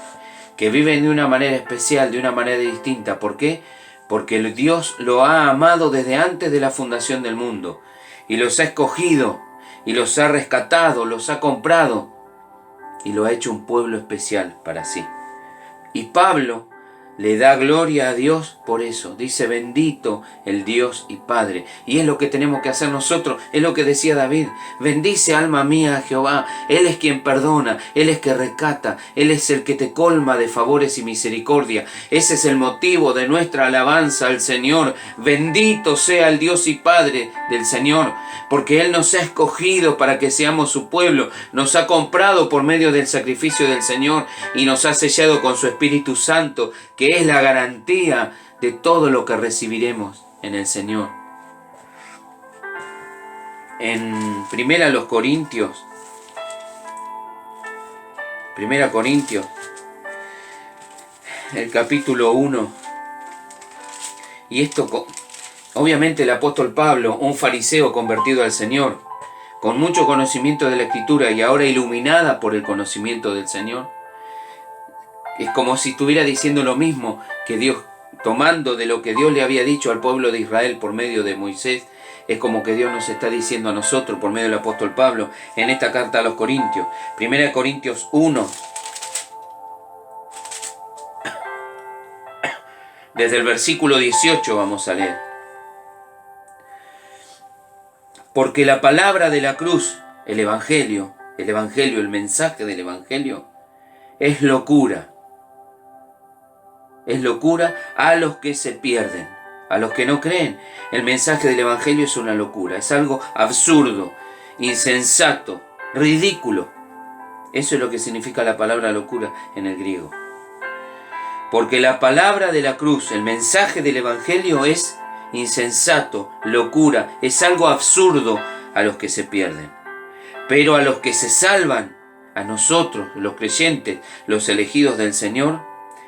que vive de una manera especial, de una manera distinta. ¿Por qué? Porque Dios lo ha amado desde antes de la fundación del mundo, y los ha escogido, y los ha rescatado, los ha comprado, y lo ha hecho un pueblo especial para sí. Y Pablo le da gloria a Dios por eso. Dice, bendito el Dios y Padre. Y es lo que tenemos que hacer nosotros. Es lo que decía David. Bendice, alma mía, a Jehová. Él es quien perdona. Él es que rescata. Él es el que te colma de favores y misericordia. Ese es el motivo de nuestra alabanza al Señor. Bendito sea el Dios y Padre del Señor. Porque Él nos ha escogido para que seamos su pueblo. Nos ha comprado por medio del sacrificio del Señor. Y nos ha sellado con su Espíritu Santo, que es la garantía de todo lo que recibiremos en el Señor. En 1 Corintios, el capítulo 1, y esto, obviamente el apóstol Pablo, un fariseo convertido al Señor, con mucho conocimiento de la Escritura y ahora iluminada por el conocimiento del Señor, es como si estuviera diciendo lo mismo que Dios, tomando de lo que Dios le había dicho al pueblo de Israel por medio de Moisés. Es como que Dios nos está diciendo a nosotros por medio del apóstol Pablo en esta carta a los Corintios. 1 Corintios 1, desde el versículo 18 vamos a leer. Porque la palabra de la cruz, el evangelio, el mensaje del evangelio, es locura. Es locura a los que se pierden, a los que no creen. El mensaje del evangelio es una locura, es algo absurdo, insensato, ridículo. Eso es lo que significa la palabra locura en el griego. Porque la palabra de la cruz, el mensaje del evangelio es insensato, locura, es algo absurdo a los que se pierden. Pero a los que se salvan, a nosotros, los creyentes, los elegidos del Señor,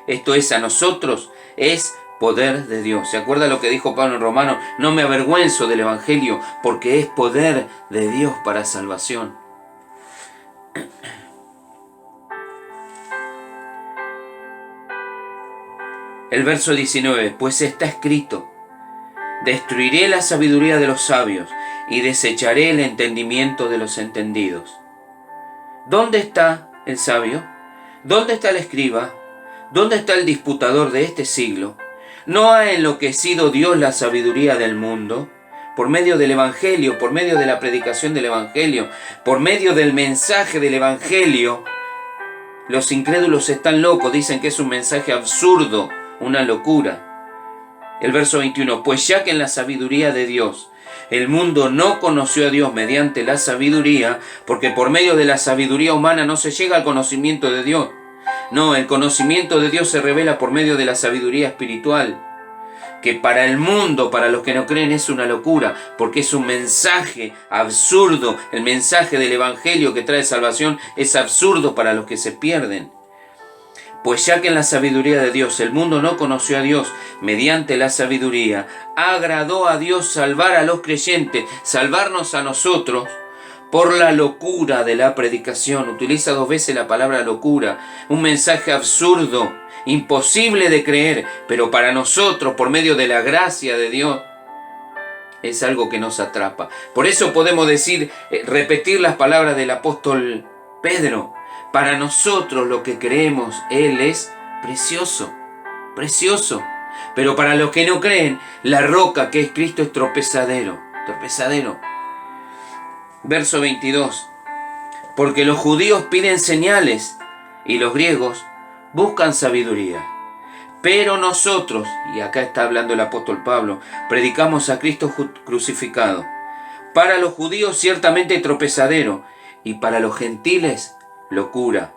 esto es a nosotros, es poder de Dios. ¿Se acuerda lo que dijo Pablo en Romanos? No me avergüenzo del evangelio porque es poder de Dios para salvación. El verso 19, pues está escrito, destruiré la sabiduría de los sabios y desecharé el entendimiento de los entendidos. ¿Dónde está el sabio? ¿Dónde está el escriba? ¿Dónde está el disputador de este siglo? ¿No ha enloquecido Dios la sabiduría del mundo? Por medio del Evangelio, por medio de la predicación del Evangelio, por medio del mensaje del Evangelio, los incrédulos están locos, dicen que es un mensaje absurdo, una locura. El verso 21, pues ya que en la sabiduría de Dios el mundo no conoció a Dios mediante la sabiduría, porque por medio de la sabiduría humana no se llega al conocimiento de Dios. No, el conocimiento de Dios se revela por medio de la sabiduría espiritual, que para el mundo, para los que no creen, es una locura, porque es un mensaje absurdo. El mensaje del Evangelio que trae salvación es absurdo para los que se pierden. Pues ya que en la sabiduría de Dios el mundo no conoció a Dios mediante la sabiduría, agradó a Dios salvar a los creyentes, salvarnos a nosotros, por la locura de la predicación. Utiliza 2 veces la palabra locura, un mensaje absurdo, imposible de creer, pero para nosotros, por medio de la gracia de Dios, es algo que nos atrapa. Por eso podemos decir, repetir las palabras del apóstol Pedro, para nosotros lo que creemos, Él es precioso. precioso. Pero para los que no creen, la roca que es Cristo es tropezadero. Tropezadero. Verso 22. Porque los judíos piden señales y los griegos buscan sabiduría. Pero nosotros, y acá está hablando el apóstol Pablo, predicamos a Cristo crucificado. Para los judíos ciertamente tropezadero, y para los gentiles locura.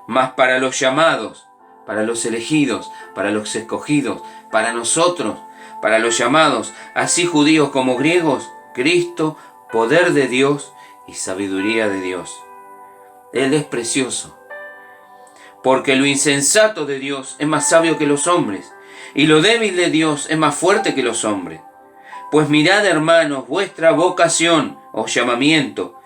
Mas para los llamados, para los elegidos, para los escogidos, para nosotros, para los llamados, así judíos como griegos, Cristo, poder de Dios y sabiduría de Dios. Él es precioso. Porque lo insensato de Dios es más sabio que los hombres, y lo débil de Dios es más fuerte que los hombres. Pues mirad, hermanos, vuestra vocación o llamamiento,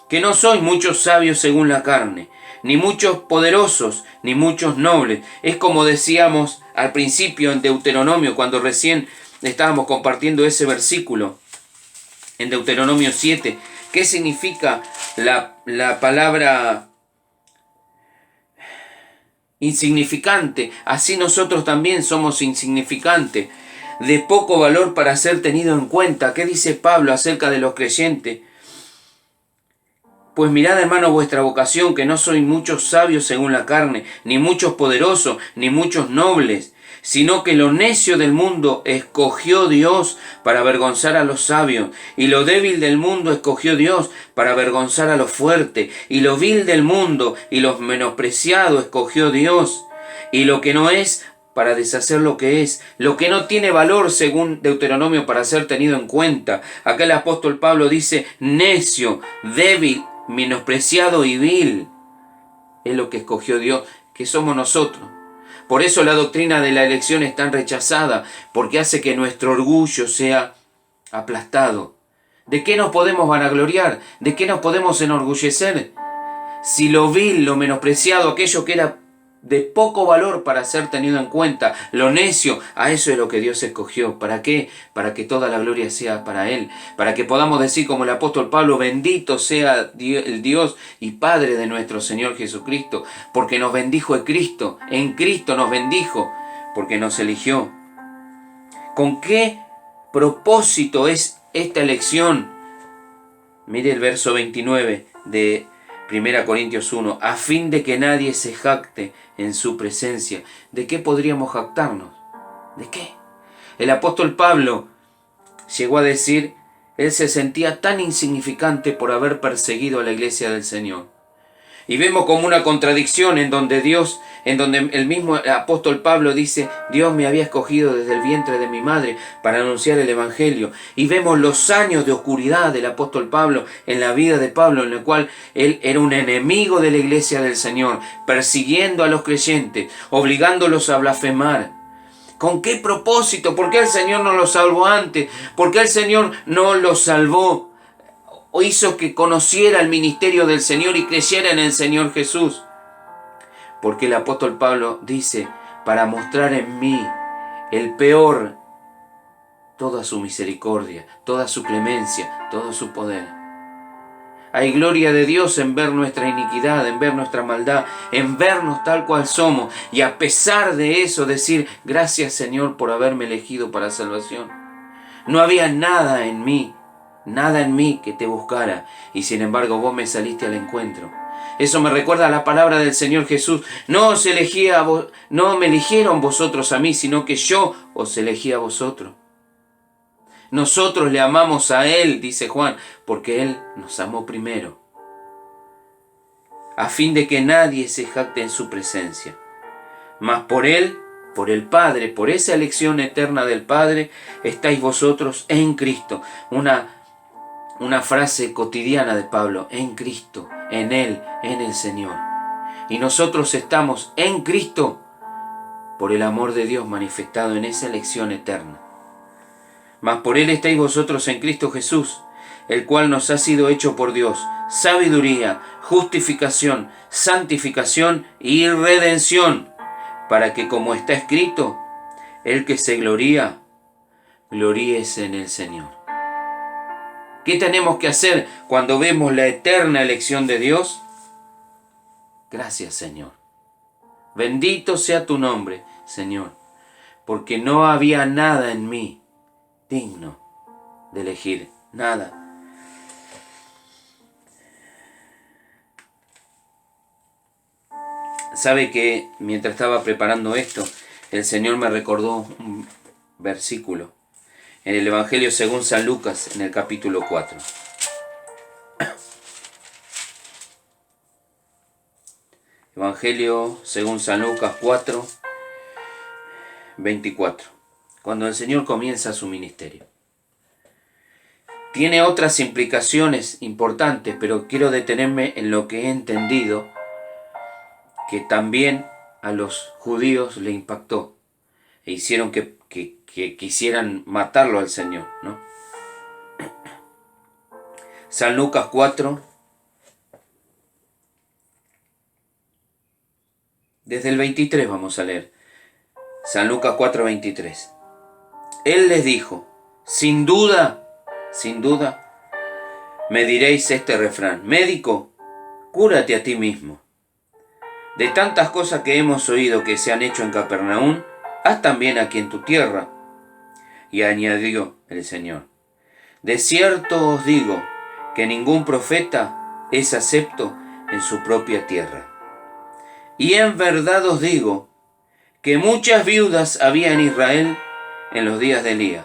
que no sois muchos sabios según la carne, ni muchos poderosos, ni muchos nobles. Es como decíamos al principio en Deuteronomio, cuando recién estábamos compartiendo ese versículo, en Deuteronomio 7. ¿Qué significa la palabra insignificante? Así nosotros también somos insignificantes, de poco valor para ser tenido en cuenta. ¿Qué dice Pablo acerca de los creyentes? Pues mirad, hermano, vuestra vocación, que no sois muchos sabios según la carne, ni muchos poderosos, ni muchos nobles, sino que lo necio del mundo escogió Dios para avergonzar a los sabios, y lo débil del mundo escogió Dios para avergonzar a los fuertes, y lo vil del mundo y los menospreciados escogió Dios, y lo que no es para deshacer lo que es, lo que no tiene valor según Deuteronomio para ser tenido en cuenta. Acá el apóstol Pablo dice necio, débil, menospreciado y vil. Es lo que escogió Dios, que somos nosotros. Por eso la doctrina de la elección es tan rechazada, porque hace que nuestro orgullo sea aplastado. ¿De qué nos podemos vanagloriar? ¿De qué nos podemos enorgullecer? Si lo vil, lo menospreciado, aquello que era de poco valor para ser tenido en cuenta, lo necio, a eso es lo que Dios escogió. ¿Para qué? Para que toda la gloria sea para Él, para que podamos decir como el apóstol Pablo, bendito sea el Dios y Padre de nuestro Señor Jesucristo, porque nos bendijo en Cristo nos bendijo, porque nos eligió. ¿Con qué propósito es esta elección? Mire el verso 29 de 1 Corintios 1, a fin de que nadie se jacte en su presencia. ¿De qué podríamos jactarnos? ¿De qué? El apóstol Pablo llegó a decir, él se sentía tan insignificante por haber perseguido a la iglesia del Señor. Y vemos como una contradicción en donde el mismo apóstol Pablo dice, Dios me había escogido desde el vientre de mi madre para anunciar el evangelio. Y vemos los años de oscuridad del apóstol Pablo en la vida de Pablo, en el cual él era un enemigo de la iglesia del Señor, persiguiendo a los creyentes, obligándolos a blasfemar. ¿Con qué propósito? ¿Por qué el Señor no los salvó antes? ¿Por qué el Señor no los salvó? O hizo que conociera el ministerio del Señor y creyera en el Señor Jesús. Porque el apóstol Pablo dice, para mostrar en mí el peor, toda su misericordia, toda su clemencia, todo su poder. Hay gloria de Dios en ver nuestra iniquidad, en ver nuestra maldad, en vernos tal cual somos. Y a pesar de eso decir, gracias Señor por haberme elegido para salvación. No había nada en mí que te buscara, y sin embargo vos me saliste al encuentro. Eso me recuerda a la palabra del Señor Jesús. No me eligieron vosotros a mí, sino que yo os elegí a vosotros. Nosotros le amamos a Él, dice Juan, porque Él nos amó primero. A fin de que nadie se jacte en su presencia. Mas por Él, por el Padre, por esa elección eterna del Padre, estáis vosotros en Cristo. Una frase cotidiana de Pablo, en Cristo, en Él, en el Señor. Y nosotros estamos en Cristo por el amor de Dios manifestado en esa elección eterna. Mas por Él estáis vosotros en Cristo Jesús, el cual nos ha sido hecho por Dios sabiduría, justificación, santificación y redención, para que como está escrito, el que se gloría, gloríese en el Señor. ¿Qué tenemos que hacer cuando vemos la eterna elección de Dios? Gracias, Señor. Bendito sea tu nombre, Señor. porque no había nada en mí digno de elegir, nada. Sabe que mientras estaba preparando esto, el Señor me recordó un versículo en el Evangelio según San Lucas, en el capítulo 4. Evangelio según San Lucas 4, 24. Cuando el Señor comienza su ministerio. Tiene otras implicaciones importantes, pero quiero detenerme en lo que he entendido, que también a los judíos le impactó e hicieron que quisieran matarlo al Señor, ¿no? San Lucas 4, desde el 23 vamos a leer. San Lucas 4, 23. Él les dijo, sin duda, me diréis este refrán, médico, cúrate a ti mismo. De tantas cosas que hemos oído que se han hecho en Capernaum, haz también aquí en tu tierra. Y añadió el Señor, de cierto os digo que ningún profeta es acepto en su propia tierra. Y en verdad os digo que muchas viudas había en Israel en los días de Elías,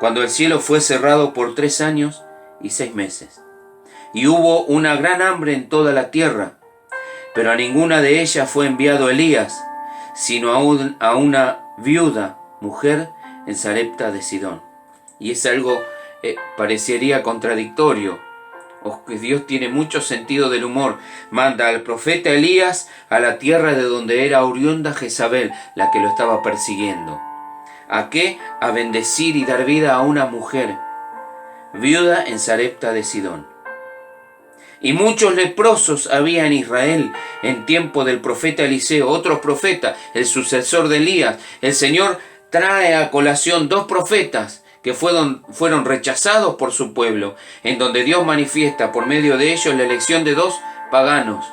cuando el cielo fue cerrado por 3 años y 6 meses. Y hubo una gran hambre en toda la tierra, pero a ninguna de ellas fue enviado Elías, sino a una viuda mujer en Sarepta de Sidón. Y es algo, parecería contradictorio, o que Dios tiene mucho sentido del humor. Manda al profeta Elías a la tierra de donde era oriunda Jezabel, la que lo estaba persiguiendo. ¿A qué? A bendecir y dar vida a una mujer, viuda en Sarepta de Sidón. Y muchos leprosos había en Israel en tiempo del profeta Eliseo, otro profeta, el sucesor de Elías. El Señor trae a colación 2 profetas que fueron rechazados por su pueblo, en donde Dios manifiesta por medio de ellos la elección de 2 paganos.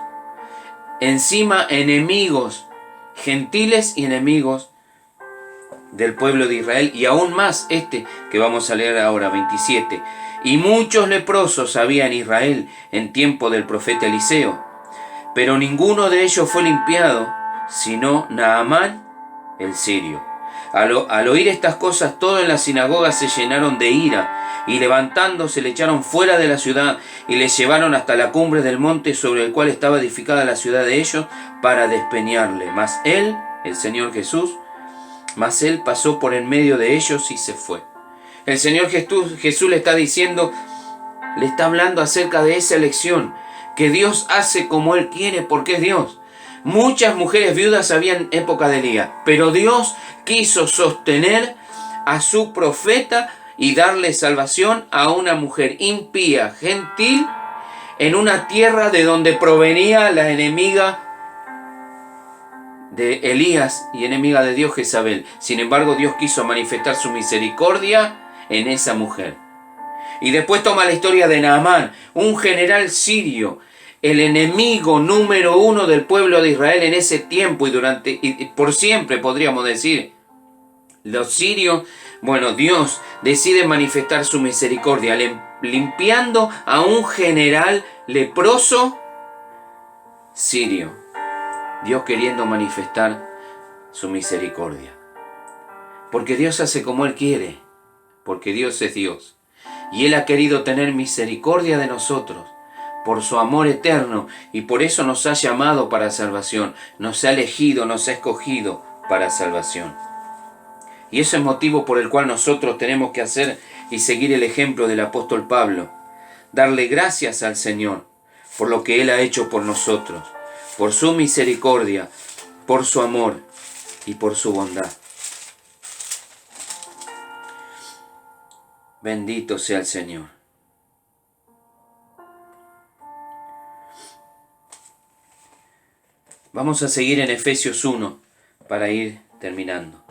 Encima enemigos, gentiles y enemigos del pueblo de Israel, y aún más que vamos a leer ahora, 27. Y muchos leprosos había en Israel en tiempo del profeta Eliseo, pero ninguno de ellos fue limpiado, sino Naamán el sirio. Al oír estas cosas, todos en la sinagoga se llenaron de ira, y levantándose le echaron fuera de la ciudad, y le llevaron hasta la cumbre del monte sobre el cual estaba edificada la ciudad de ellos, para despeñarle. Mas él, el Señor Jesús, pasó por en medio de ellos y se fue. El Señor Jesús le está diciendo, le está hablando acerca de esa elección, que Dios hace como Él quiere, porque es Dios. Muchas mujeres viudas había en época de Elías, pero Dios quiso sostener a su profeta y darle salvación a una mujer impía, gentil, en una tierra de donde provenía la enemiga de Elías y enemiga de Dios, Jezabel. Sin embargo, Dios quiso manifestar su misericordia en esa mujer. Y después toma la historia de Naamán, un general sirio, el enemigo número 1 del pueblo de Israel en ese tiempo y por siempre, podríamos decir. Los sirios, Dios decide manifestar su misericordia, limpiando a un general leproso sirio. Dios queriendo manifestar su misericordia. Porque Dios hace como Él quiere, porque Dios es Dios. Y Él ha querido tener misericordia de nosotros por su amor eterno, y por eso nos ha llamado para salvación, nos ha elegido, nos ha escogido para salvación. Y ese es el motivo por el cual nosotros tenemos que hacer y seguir el ejemplo del apóstol Pablo. Darle gracias al Señor por lo que Él ha hecho por nosotros, por su misericordia, por su amor y por su bondad. Bendito sea el Señor. Vamos a seguir en Efesios 1 para ir terminando.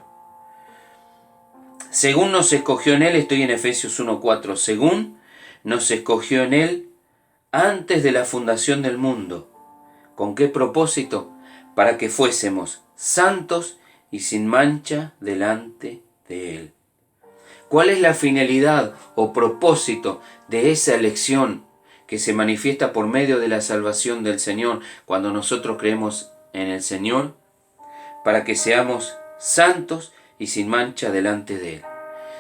Según nos escogió en Él, estoy en Efesios 1:4, según nos escogió en Él antes de la fundación del mundo. ¿Con qué propósito? Para que fuésemos santos y sin mancha delante de Él. ¿Cuál es la finalidad o propósito de esa elección que se manifiesta por medio de la salvación del Señor cuando nosotros creemos en el Señor? Para que seamos santos y sin mancha delante de Él.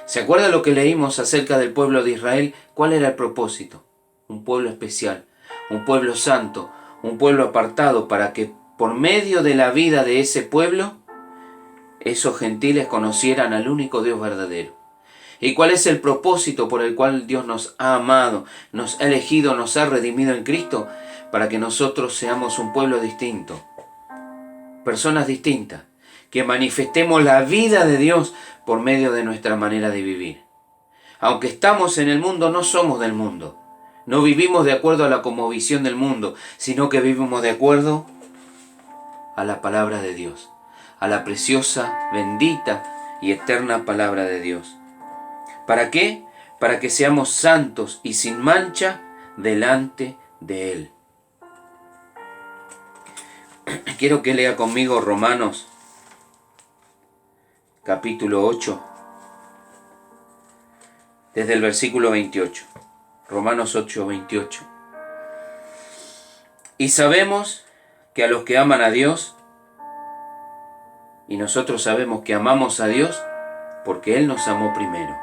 ¿Se acuerda lo que leímos acerca del pueblo de Israel? ¿Cuál era el propósito? Un pueblo especial, un pueblo santo, un pueblo apartado para que por medio de la vida de ese pueblo, esos gentiles conocieran al único Dios verdadero. ¿Y cuál es el propósito por el cual Dios nos ha amado, nos ha elegido, nos ha redimido en Cristo? Para que nosotros seamos un pueblo distinto, personas distintas, que manifestemos la vida de Dios por medio de nuestra manera de vivir. Aunque estamos en el mundo, no somos del mundo. No vivimos de acuerdo a la cosmovisión del mundo, sino que vivimos de acuerdo a la palabra de Dios, a la preciosa, bendita y eterna palabra de Dios. ¿Para qué? Para que seamos santos y sin mancha delante de Él. Quiero que lea conmigo Romanos capítulo 8, desde el versículo 28. Romanos 8, 28. Y sabemos que a los que aman a Dios, y nosotros sabemos que amamos a Dios porque Él nos amó primero,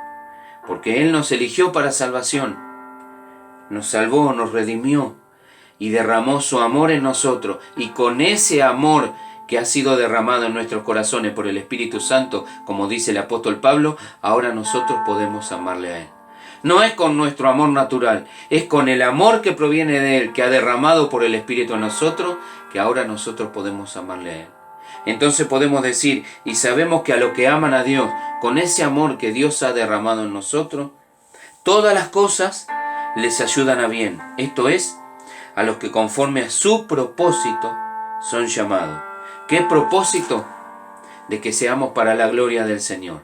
porque Él nos eligió para salvación, nos salvó, nos redimió y derramó su amor en nosotros, y con ese amor que ha sido derramado en nuestros corazones por el Espíritu Santo, como dice el apóstol Pablo, ahora nosotros podemos amarle a Él. No es con nuestro amor natural, es con el amor que proviene de Él, que ha derramado por el Espíritu en nosotros, que ahora nosotros podemos amarle a Él. Entonces podemos decir, y sabemos que a los que aman a Dios, con ese amor que Dios ha derramado en nosotros, todas las cosas les ayudan a bien. Esto es, a los que conforme a su propósito son llamados. ¿Qué propósito? De que seamos para la gloria del Señor.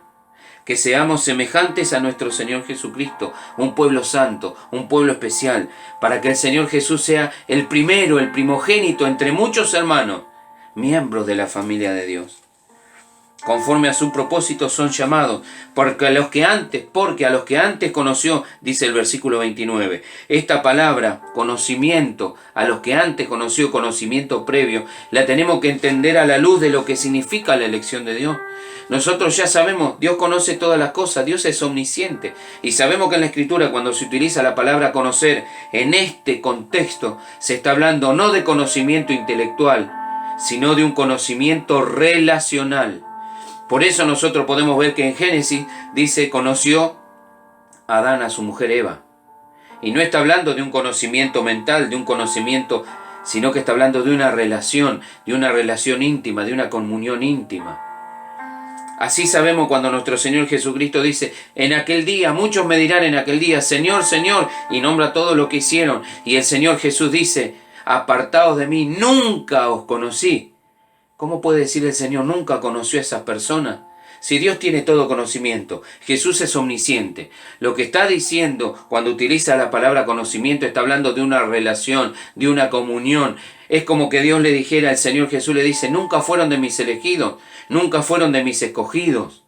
Que seamos semejantes a nuestro Señor Jesucristo, un pueblo santo, un pueblo especial, para que el Señor Jesús sea el primero, el primogénito entre muchos hermanos, miembros de la familia de Dios. Conforme a su propósito son llamados, porque a los que antes conoció, dice el versículo 29, esta palabra, conocimiento, a los que antes conoció, conocimiento previo, la tenemos que entender a la luz de lo que significa la elección de Dios. Nosotros ya sabemos, Dios conoce todas las cosas, Dios es omnisciente, y sabemos que en la Escritura, cuando se utiliza la palabra conocer, en este contexto se está hablando no de conocimiento intelectual, sino de un conocimiento relacional. Por eso nosotros podemos ver que en Génesis dice, conoció Adán a su mujer Eva. Y no está hablando de un conocimiento mental, de un conocimiento, sino que está hablando de una relación íntima, de una comunión íntima. Así sabemos cuando nuestro Señor Jesucristo dice, en aquel día, muchos me dirán en aquel día, Señor, Señor, y nombra todo lo que hicieron. Y el Señor Jesús dice, apartaos de mí, nunca os conocí. ¿Cómo puede decir el Señor, nunca conoció a esas personas? Si Dios tiene todo conocimiento, Jesús es omnisciente. Lo que está diciendo cuando utiliza la palabra conocimiento está hablando de una relación, de una comunión. Es como que Dios le dijera, el Señor Jesús le dice, nunca fueron de mis elegidos, nunca fueron de mis escogidos.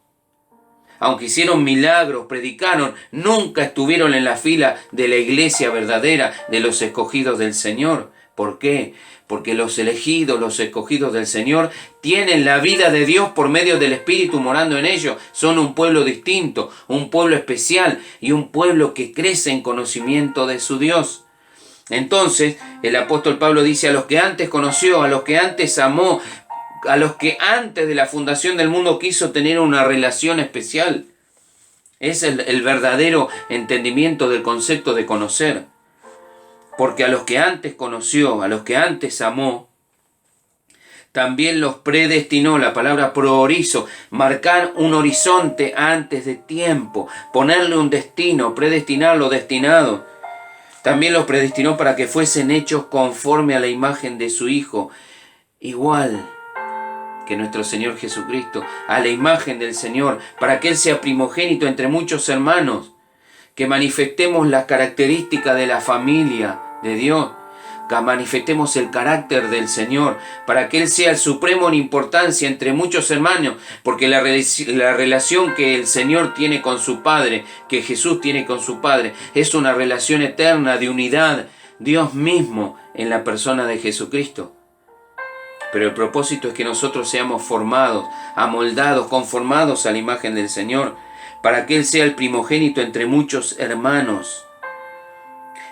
Aunque hicieron milagros, predicaron, nunca estuvieron en la fila de la iglesia verdadera, de los escogidos del Señor. ¿Por qué? Porque los elegidos, los escogidos del Señor, tienen la vida de Dios por medio del Espíritu morando en ellos. Son un pueblo distinto, un pueblo especial y un pueblo que crece en conocimiento de su Dios. Entonces, el apóstol Pablo dice, a los que antes conoció, a los que antes amó, a los que antes de la fundación del mundo quiso tener una relación especial. Es el verdadero entendimiento del concepto de conocer. Porque a los que antes conoció, a los que antes amó, también los predestinó, la palabra proorizo, marcar un horizonte antes de tiempo, ponerle un destino, predestinarlo, destinado. También los predestinó para que fuesen hechos conforme a la imagen de su Hijo, igual que nuestro Señor Jesucristo, a la imagen del Señor, para que Él sea primogénito entre muchos hermanos, que manifestemos las características de la familia de Dios, que manifestemos el carácter del Señor, para que Él sea el supremo en importancia entre muchos hermanos, porque la relación que el Señor tiene con su Padre, que Jesús tiene con su Padre, es una relación eterna de unidad, Dios mismo en la persona de Jesucristo. Pero el propósito es que nosotros seamos formados, amoldados, conformados a la imagen del Señor, para que Él sea el primogénito entre muchos hermanos.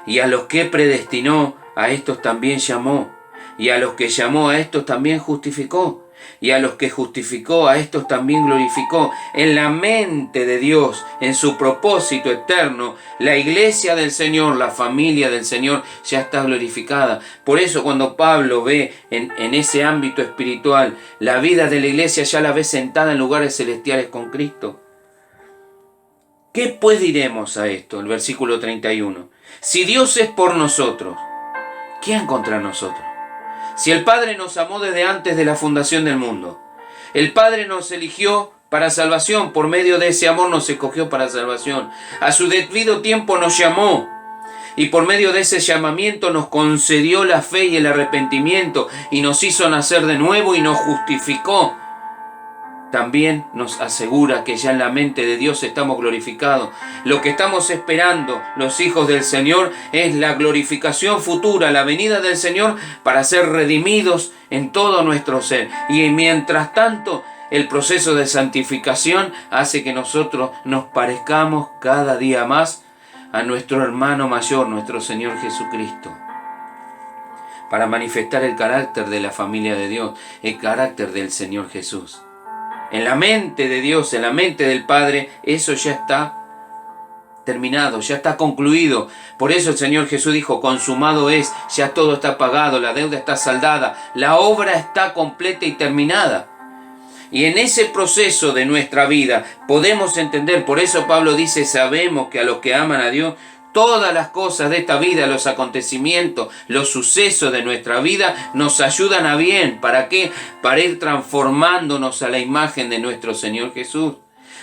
Y a los que predestinó, a estos también llamó. Y a los que llamó, a estos también justificó. Y a los que justificó, a estos también glorificó. En la mente de Dios, en su propósito eterno, la iglesia del Señor, la familia del Señor ya está glorificada. Por eso cuando Pablo ve en ese ámbito espiritual, la vida de la iglesia ya la ve sentada en lugares celestiales con Cristo. ¿Qué pues diremos a esto? El versículo 31. Si Dios es por nosotros, ¿quién contra nosotros? Si el Padre nos amó desde antes de la fundación del mundo, el Padre nos eligió para salvación, por medio de ese amor nos escogió para salvación. A su debido tiempo nos llamó y por medio de ese llamamiento nos concedió la fe y el arrepentimiento y nos hizo nacer de nuevo y nos justificó. También nos asegura que ya en la mente de Dios estamos glorificados. Lo que estamos esperando los hijos del Señor es la glorificación futura, la venida del Señor para ser redimidos en todo nuestro ser. Y mientras tanto, el proceso de santificación hace que nosotros nos parezcamos cada día más a nuestro hermano mayor, nuestro Señor Jesucristo, para manifestar el carácter de la familia de Dios, el carácter del Señor Jesús. En la mente de Dios, en la mente del Padre, eso ya está terminado, ya está concluido. Por eso el Señor Jesús dijo, consumado es, ya todo está pagado, la deuda está saldada, la obra está completa y terminada. Y en ese proceso de nuestra vida podemos entender, por eso Pablo dice, sabemos que a los que aman a Dios, todas las cosas de esta vida, los acontecimientos, los sucesos de nuestra vida nos ayudan a bien. ¿Para qué? Para ir transformándonos a la imagen de nuestro Señor Jesús.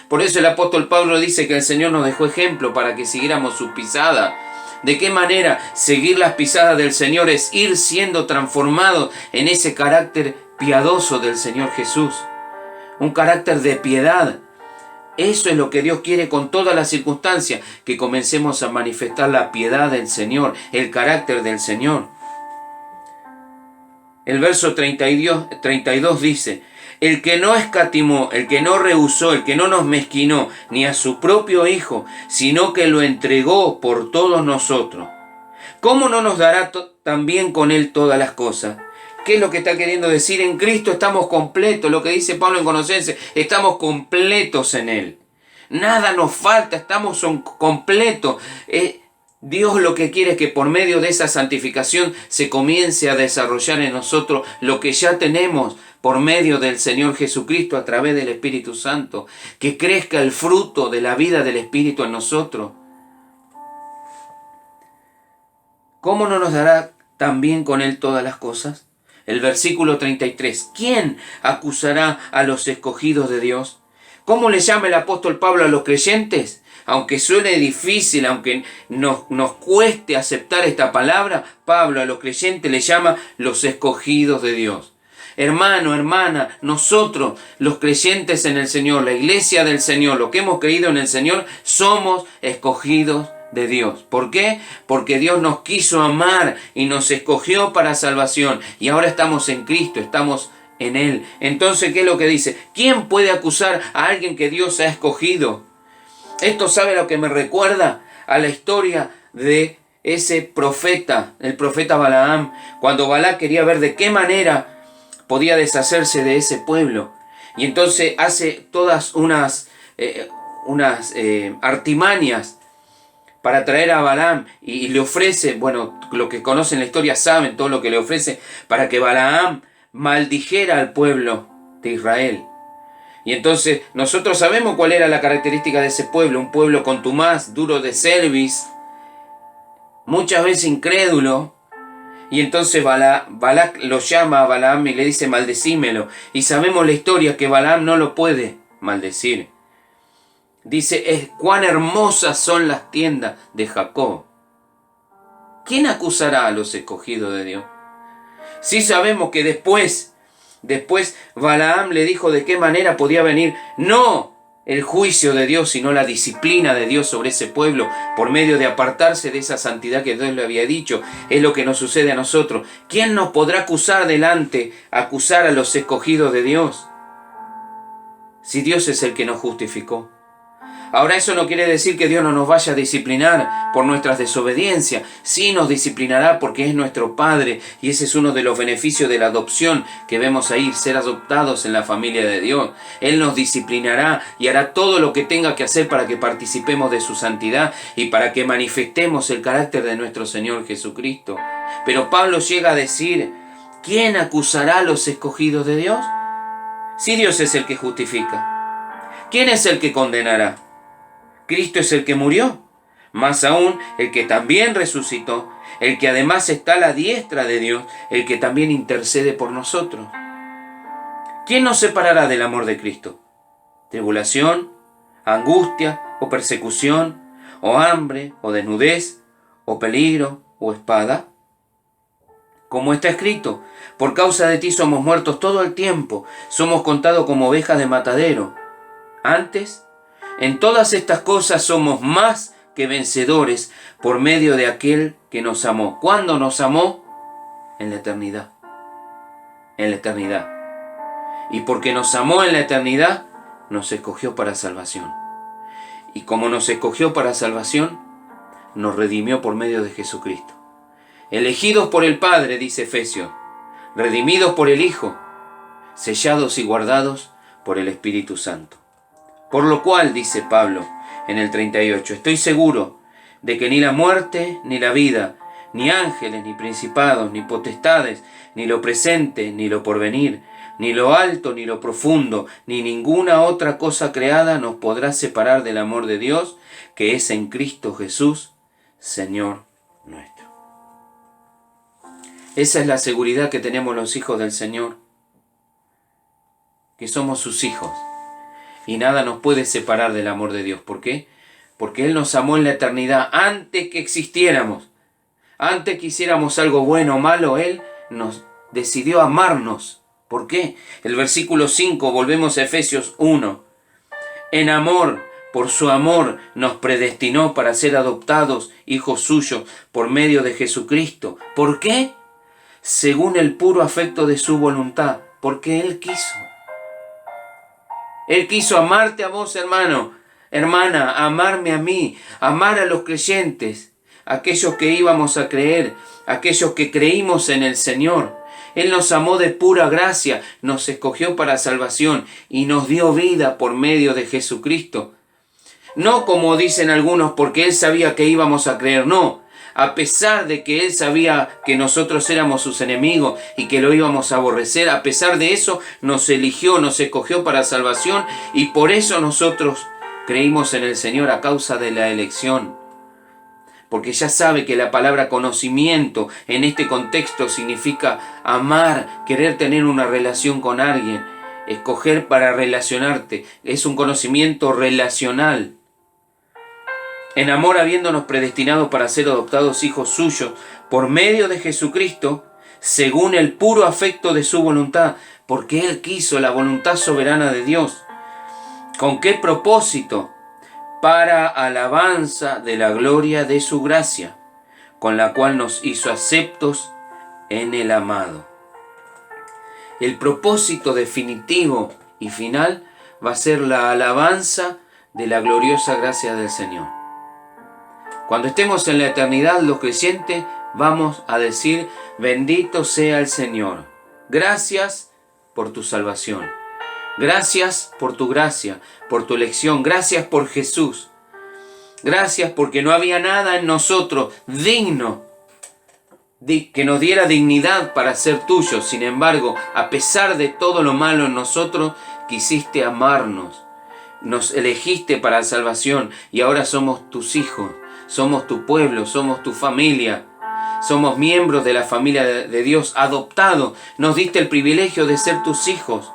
Por eso el apóstol Pablo dice que el Señor nos dejó ejemplo para que siguiéramos sus pisadas. ¿De qué manera seguir las pisadas del Señor? Es ir siendo transformados en ese carácter piadoso del Señor Jesús. Un carácter de piedad. Eso es lo que Dios quiere con todas las circunstancias, que comencemos a manifestar la piedad del Señor, el carácter del Señor. El verso 32 dice, el que no escatimó, el que no rehusó, el que no nos mezquinó, ni a su propio Hijo, sino que lo entregó por todos nosotros, ¿cómo no nos dará también con Él todas las cosas? ¿Qué es lo que está queriendo decir? En Cristo estamos completos, lo que dice Pablo en Colosenses, estamos completos en Él. Nada nos falta, estamos completos. Dios lo que quiere es que por medio de esa santificación se comience a desarrollar en nosotros lo que ya tenemos por medio del Señor Jesucristo a través del Espíritu Santo. Que crezca el fruto de la vida del Espíritu en nosotros. ¿Cómo no nos dará también con Él todas las cosas? El versículo 33. ¿Quién acusará a los escogidos de Dios? ¿Cómo le llama el apóstol Pablo a los creyentes? Aunque suene difícil, aunque nos cueste aceptar esta palabra, Pablo a los creyentes le llama los escogidos de Dios. Hermano, hermana, nosotros, los creyentes en el Señor, la iglesia del Señor, lo que hemos creído en el Señor, somos escogidos de Dios. ¿Por qué? Porque Dios nos quiso amar y nos escogió para salvación. Y ahora estamos en Cristo, estamos en Él. Entonces, ¿qué es lo que dice? ¿Quién puede acusar a alguien que Dios ha escogido? Esto, ¿sabe lo que me recuerda? A la historia de ese profeta, el profeta Balaam, cuando Balac quería ver de qué manera podía deshacerse de ese pueblo. Y entonces hace todas unas artimañas para traer a Balaam y le ofrece, bueno, los que conocen la historia saben todo lo que le ofrece, para que Balaam maldijera al pueblo de Israel. Y entonces nosotros sabemos cuál era la característica de ese pueblo, un pueblo contumaz, duro de cerviz, muchas veces incrédulo. Y entonces Balac lo llama a Balaam y le dice, maldecímelo. Y sabemos la historia que Balaam no lo puede maldecir. Dice, cuán hermosas son las tiendas de Jacob. ¿quién acusará a los escogidos de Dios? Sí sabemos que después Balaam le dijo de qué manera podía venir, no el juicio de Dios, sino la disciplina de Dios sobre ese pueblo, por medio de apartarse de esa santidad que Dios le había dicho. Es lo que nos sucede a nosotros. ¿Quién nos podrá acusar acusar a los escogidos de Dios? Si Dios es el que nos justificó. Ahora, eso no quiere decir que Dios no nos vaya a disciplinar por nuestras desobediencias. Sí nos disciplinará porque es nuestro Padre, y ese es uno de los beneficios de la adopción que vemos ahí, ser adoptados en la familia de Dios. Él nos disciplinará y hará todo lo que tenga que hacer para que participemos de su santidad y para que manifestemos el carácter de nuestro Señor Jesucristo. Pero Pablo llega a decir, ¿quién acusará a los escogidos de Dios? Si Dios es el que justifica, ¿quién es el que condenará? Cristo es el que murió, más aún el que también resucitó, el que además está a la diestra de Dios, el que también intercede por nosotros. ¿Quién nos separará del amor de Cristo? ¿Tribulación, angustia o persecución, o hambre, o desnudez, o peligro, o espada? Como está escrito, por causa de ti somos muertos todo el tiempo, somos contados como ovejas de matadero. Antes, en todas estas cosas somos más que vencedores por medio de aquel que nos amó. ¿Cuándo nos amó? En la eternidad. En la eternidad. Y porque nos amó en la eternidad, nos escogió para salvación. Y como nos escogió para salvación, nos redimió por medio de Jesucristo. Elegidos por el Padre, dice Efesios, redimidos por el Hijo, sellados y guardados por el Espíritu Santo. Por lo cual, dice Pablo en el 38, estoy seguro de que ni la muerte, ni la vida, ni ángeles, ni principados, ni potestades, ni lo presente, ni lo porvenir, ni lo alto, ni lo profundo, ni ninguna otra cosa creada nos podrá separar del amor de Dios, que es en Cristo Jesús, Señor nuestro. Esa es la seguridad que tenemos los hijos del Señor, que somos sus hijos. Y nada nos puede separar del amor de Dios. ¿Por qué? Porque Él nos amó en la eternidad antes que existiéramos. Antes que hiciéramos algo bueno o malo, Él nos decidió amarnos. ¿Por qué? El versículo 5, volvemos a Efesios 1. En amor, por su amor, nos predestinó para ser adoptados hijos suyos por medio de Jesucristo. ¿Por qué? Según el puro afecto de su voluntad. Porque Él quiso. Él quiso amarte a vos, hermano, hermana, amarme a mí, amar a los creyentes, aquellos que íbamos a creer, aquellos que creímos en el Señor. Él nos amó de pura gracia, nos escogió para salvación y nos dio vida por medio de Jesucristo. No como dicen algunos porque Él sabía que íbamos a creer, no. A pesar de que Él sabía que nosotros éramos sus enemigos y que lo íbamos a aborrecer, a pesar de eso nos eligió, nos escogió para salvación y por eso nosotros creímos en el Señor a causa de la elección. Porque ya sabe que la palabra conocimiento en este contexto significa amar, querer tener una relación con alguien, escoger para relacionarte. Es un conocimiento relacional. En amor, habiéndonos predestinado para ser adoptados hijos suyos por medio de Jesucristo, según el puro afecto de su voluntad, porque Él quiso, la voluntad soberana de Dios. ¿Con qué propósito? Para alabanza de la gloria de su gracia, con la cual nos hizo aceptos en el amado. El propósito definitivo y final va a ser la alabanza de la gloriosa gracia del Señor. Cuando estemos en la eternidad, los creyentes vamos a decir, bendito sea el Señor. Gracias por tu salvación. Gracias por tu gracia, por tu elección. Gracias por Jesús. Gracias porque no había nada en nosotros digno que nos diera dignidad para ser tuyos. Sin embargo, a pesar de todo lo malo en nosotros, quisiste amarnos. Nos elegiste para salvación y ahora somos tus hijos. Somos tu pueblo, somos tu familia, somos miembros de la familia de Dios, adoptados. Nos diste el privilegio de ser tus hijos,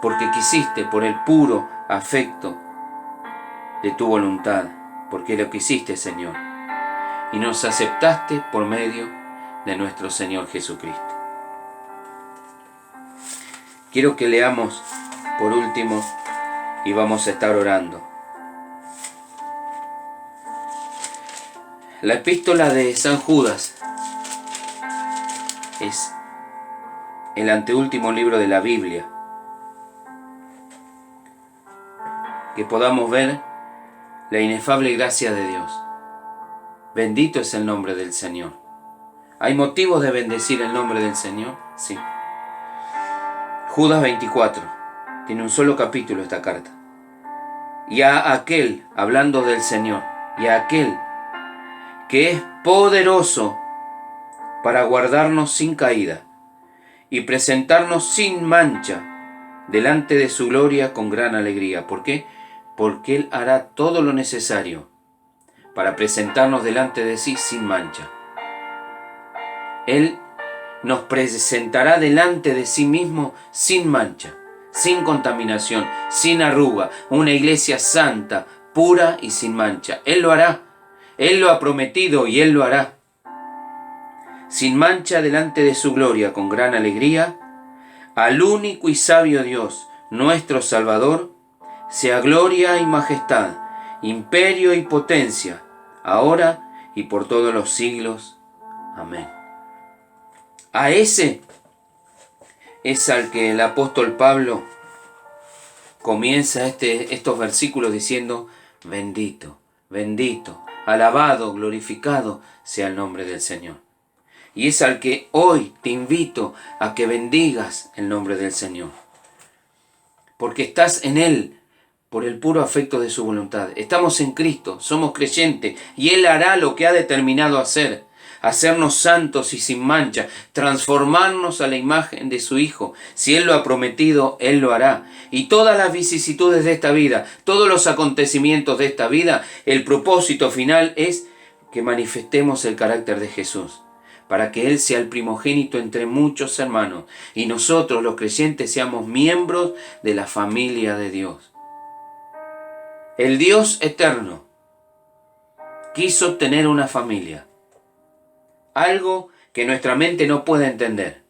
porque quisiste por el puro afecto de tu voluntad, porque lo quisiste, Señor. y nos aceptaste por medio de nuestro Señor Jesucristo. Quiero que leamos por último y vamos a estar orando. La epístola de San Judas es el anteúltimo libro de la Biblia. Que podamos ver la inefable gracia de Dios. Bendito es el nombre del Señor. ¿Hay motivos de bendecir el nombre del Señor? Sí. Judas 24. Tiene un solo capítulo esta carta. Y a aquel, hablando del Señor, y a aquel que es poderoso para guardarnos sin caída y presentarnos sin mancha delante de su gloria con gran alegría. ¿Por qué? Porque Él hará todo lo necesario para presentarnos delante de sí sin mancha. Él nos presentará delante de sí mismo sin mancha, sin contaminación, sin arruga, una iglesia santa, pura y sin mancha. Él lo hará, Él lo ha prometido y Él lo hará. Sin mancha delante de su gloria con gran alegría, al único y sabio Dios, nuestro Salvador, sea gloria y majestad, imperio y potencia, ahora y por todos los siglos. Amén. A ese es al que el apóstol Pablo comienza estos versículos diciendo: bendito, bendito, alabado, glorificado sea el nombre del Señor. Y es al que hoy te invito a que bendigas el nombre del Señor. Porque estás en Él por el puro afecto de su voluntad. Estamos en Cristo, somos creyentes y Él hará lo que ha determinado hacer. Hacernos santos y sin mancha, transformarnos a la imagen de su Hijo. Si Él lo ha prometido, Él lo hará. Y todas las vicisitudes de esta vida, todos los acontecimientos de esta vida, el propósito final es que manifestemos el carácter de Jesús, para que Él sea el primogénito entre muchos hermanos y nosotros los creyentes seamos miembros de la familia de Dios. El Dios eterno quiso tener una familia, algo que nuestra mente no puede entender.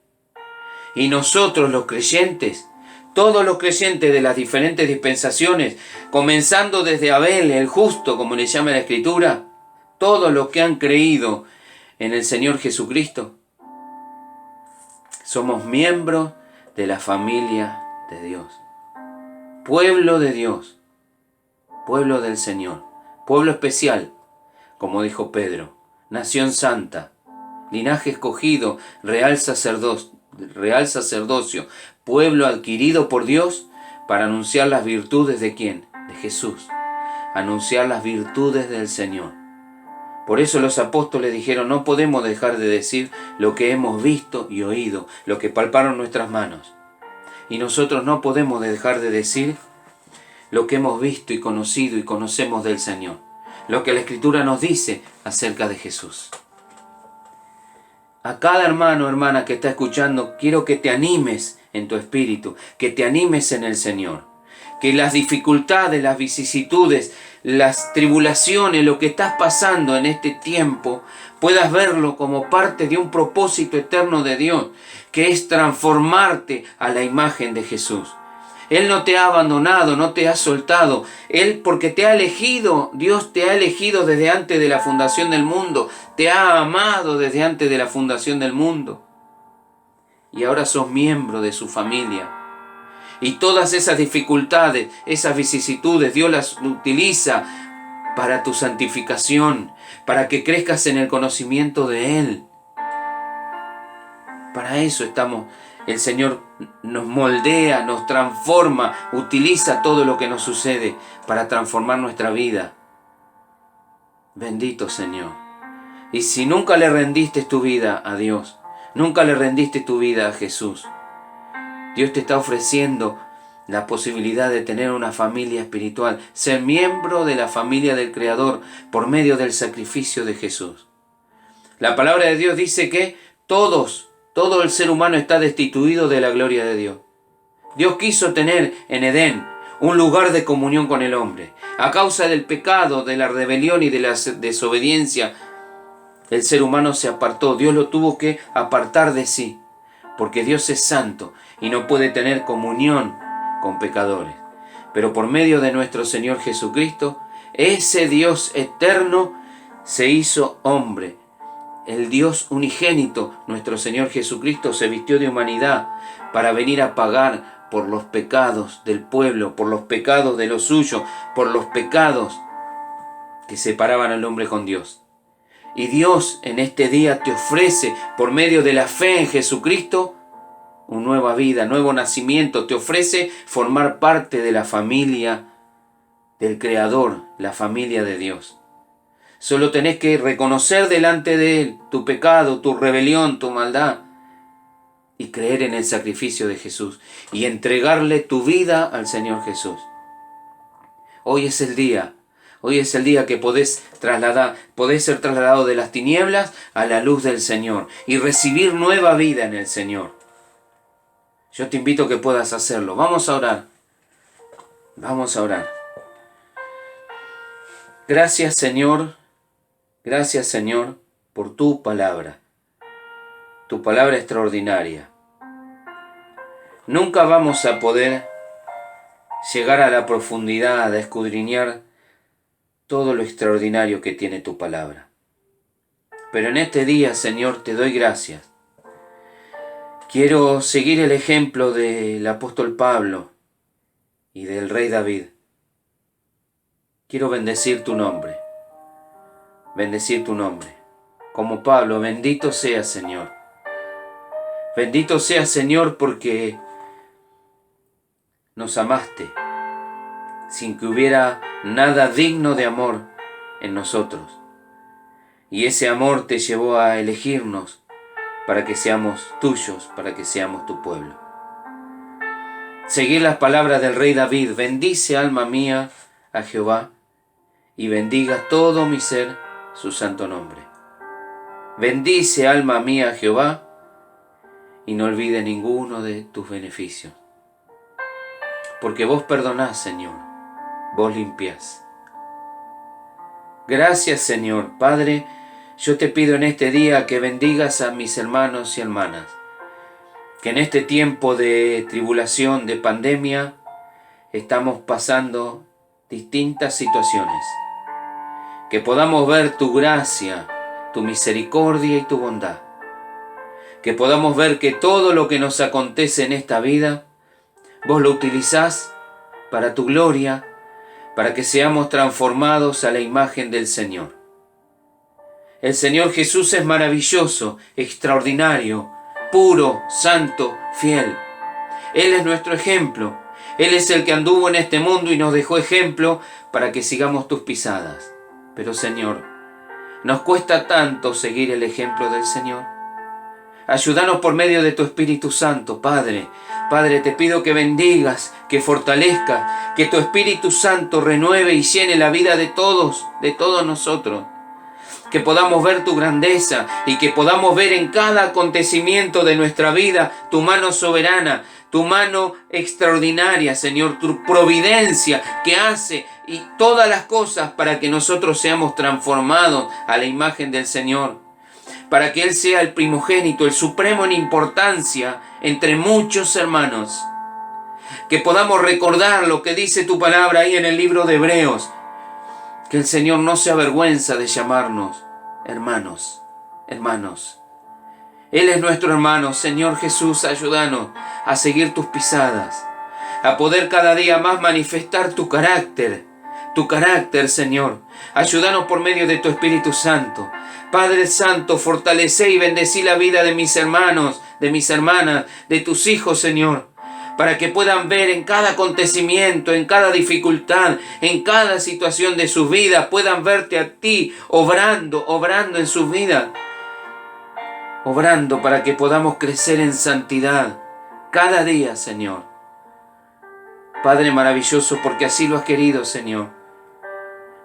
Y nosotros los creyentes, todos los creyentes de las diferentes dispensaciones, comenzando desde Abel, el justo, como le llama la Escritura, todos los que han creído en el Señor Jesucristo, somos miembros de la familia de Dios. Pueblo de Dios, pueblo del Señor, pueblo especial, como dijo Pedro, nación santa, linaje escogido, real sacerdocio, pueblo adquirido por Dios para anunciar las virtudes ¿de quién? De Jesús, anunciar las virtudes del Señor. Por eso los apóstoles dijeron: no podemos dejar de decir lo que hemos visto y oído, lo que palparon nuestras manos. Y nosotros no podemos dejar de decir lo que hemos visto y conocido y conocemos del Señor, lo que la Escritura nos dice acerca de Jesús. A cada hermano o hermana que está escuchando, quiero que te animes en tu espíritu, que te animes en el Señor. Que las dificultades, las vicisitudes, las tribulaciones, lo que estás pasando en este tiempo, puedas verlo como parte de un propósito eterno de Dios, que es transformarte a la imagen de Jesús. Él no te ha abandonado, no te ha soltado. Él, porque te ha elegido, Dios te ha elegido desde antes de la fundación del mundo. Te ha amado desde antes de la fundación del mundo. Y ahora sos miembro de su familia. Y todas esas dificultades, esas vicisitudes, Dios las utiliza para tu santificación, para que crezcas en el conocimiento de Él. Para eso estamos. El Señor nos moldea, nos transforma, utiliza todo lo que nos sucede para transformar nuestra vida. Bendito Señor. Y si nunca le rendiste tu vida a Dios, nunca le rendiste tu vida a Jesús, Dios te está ofreciendo la posibilidad de tener una familia espiritual, ser miembro de la familia del Creador por medio del sacrificio de Jesús. La palabra de Dios dice que todo el ser humano está destituido de la gloria de Dios. Dios quiso tener en Edén un lugar de comunión con el hombre. A causa del pecado, de la rebelión y de la desobediencia, El ser humano se apartó, Dios lo tuvo que apartar de sí, porque Dios es santo y no puede tener comunión con pecadores. Pero por medio de nuestro Señor Jesucristo, ese Dios eterno se hizo hombre. El Dios unigénito, nuestro Señor Jesucristo, se vistió de humanidad para venir a pagar por los pecados del pueblo, por los pecados de los suyos, por los pecados que separaban al hombre con Dios. Y Dios en este día te ofrece, por medio de la fe en Jesucristo, una nueva vida, nuevo nacimiento. Te ofrece formar parte de la familia del Creador, la familia de Dios. Solo tenés que reconocer delante de Él tu pecado, tu rebelión, tu maldad, y creer en el sacrificio de Jesús y entregarle tu vida al Señor Jesús. Hoy es el día que podés ser trasladado de las tinieblas a la luz del Señor y recibir nueva vida en el Señor. Yo te invito a que puedas hacerlo. Vamos a orar. Vamos a orar. Gracias, Señor, por tu palabra extraordinaria. Nunca vamos a poder llegar a la profundidad de escudriñar todo lo extraordinario que tiene tu palabra. Pero en este día, Señor, te doy gracias. Quiero seguir el ejemplo del apóstol Pablo y del rey David. Quiero bendecir tu nombre. Como Pablo, bendito seas, Señor. Bendito seas, Señor, porque nos amaste sin que hubiera nada digno de amor en nosotros. Y ese amor te llevó a elegirnos para que seamos tuyos, para que seamos tu pueblo. Seguir las palabras del rey David: bendice, alma mía, a Jehová, y bendiga todo mi ser su santo nombre. Bendice, alma mía, a Jehová, y no olvide ninguno de tus beneficios. Porque vos perdonás, Señor, vos limpiás. Gracias, Señor. Padre, yo te pido en este día que bendigas a mis hermanos y hermanas, que en este tiempo de tribulación, de pandemia, estamos pasando distintas situaciones. Que podamos ver tu gracia, tu misericordia y tu bondad. Que podamos ver que todo lo que nos acontece en esta vida, vos lo utilizás para tu gloria, para que seamos transformados a la imagen del Señor. El Señor Jesús es maravilloso, extraordinario, puro, santo, fiel. Él es nuestro ejemplo. Él es el que anduvo en este mundo y nos dejó ejemplo para que sigamos tus pisadas. Pero, Señor, nos cuesta tanto seguir el ejemplo del Señor. Ayúdanos por medio de tu Espíritu Santo, Padre. Padre, te pido que bendigas, que fortalezcas, que tu Espíritu Santo renueve y llene la vida de todos nosotros. Que podamos ver tu grandeza y que podamos ver en cada acontecimiento de nuestra vida tu mano soberana, tu mano extraordinaria, Señor, tu providencia que hace y todas las cosas para que nosotros seamos transformados a la imagen del Señor. Para que Él sea el primogénito, el supremo en importancia entre muchos hermanos. Que podamos recordar lo que dice tu palabra ahí en el libro de Hebreos. Que el Señor no se avergüenza de llamarnos hermanos. Él es nuestro hermano. Señor Jesús, ayúdanos a seguir tus pisadas, a poder cada día más manifestar tu carácter, Señor. Ayúdanos por medio de tu Espíritu Santo. Padre Santo, fortalece y bendecí la vida de mis hermanos, de mis hermanas, de tus hijos, Señor, para que puedan ver en cada acontecimiento, en cada dificultad, en cada situación de sus vidas, puedan verte a ti obrando en sus vidas, obrando para que podamos crecer en santidad cada día, Señor. Padre maravilloso, porque así lo has querido, Señor,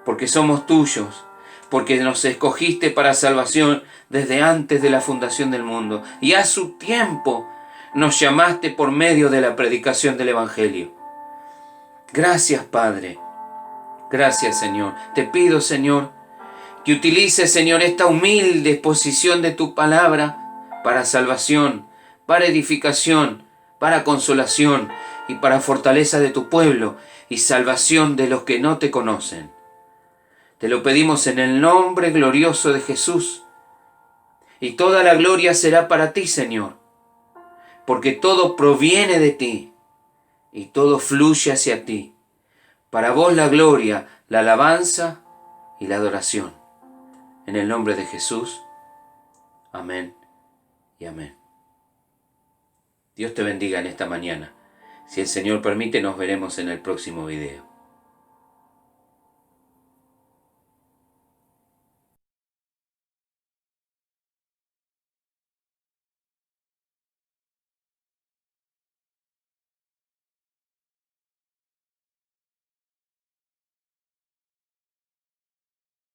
porque somos tuyos, porque nos escogiste para salvación desde antes de la fundación del mundo, y a su tiempo nos llamaste por medio de la predicación del Evangelio. Gracias, Padre. Gracias, Señor. Te pido, Señor, Que utilices, Señor, esta humilde exposición de tu palabra para salvación, para edificación, para consolación y para fortaleza de tu pueblo y salvación de los que no te conocen. Te lo pedimos en el nombre glorioso de Jesús. Y toda la gloria será para ti, Señor, porque todo proviene de ti y todo fluye hacia ti. Para vos la gloria, la alabanza y la adoración. En el nombre de Jesús. Amén y amén. Dios te bendiga en esta mañana. Si el Señor permite, nos veremos en el próximo video.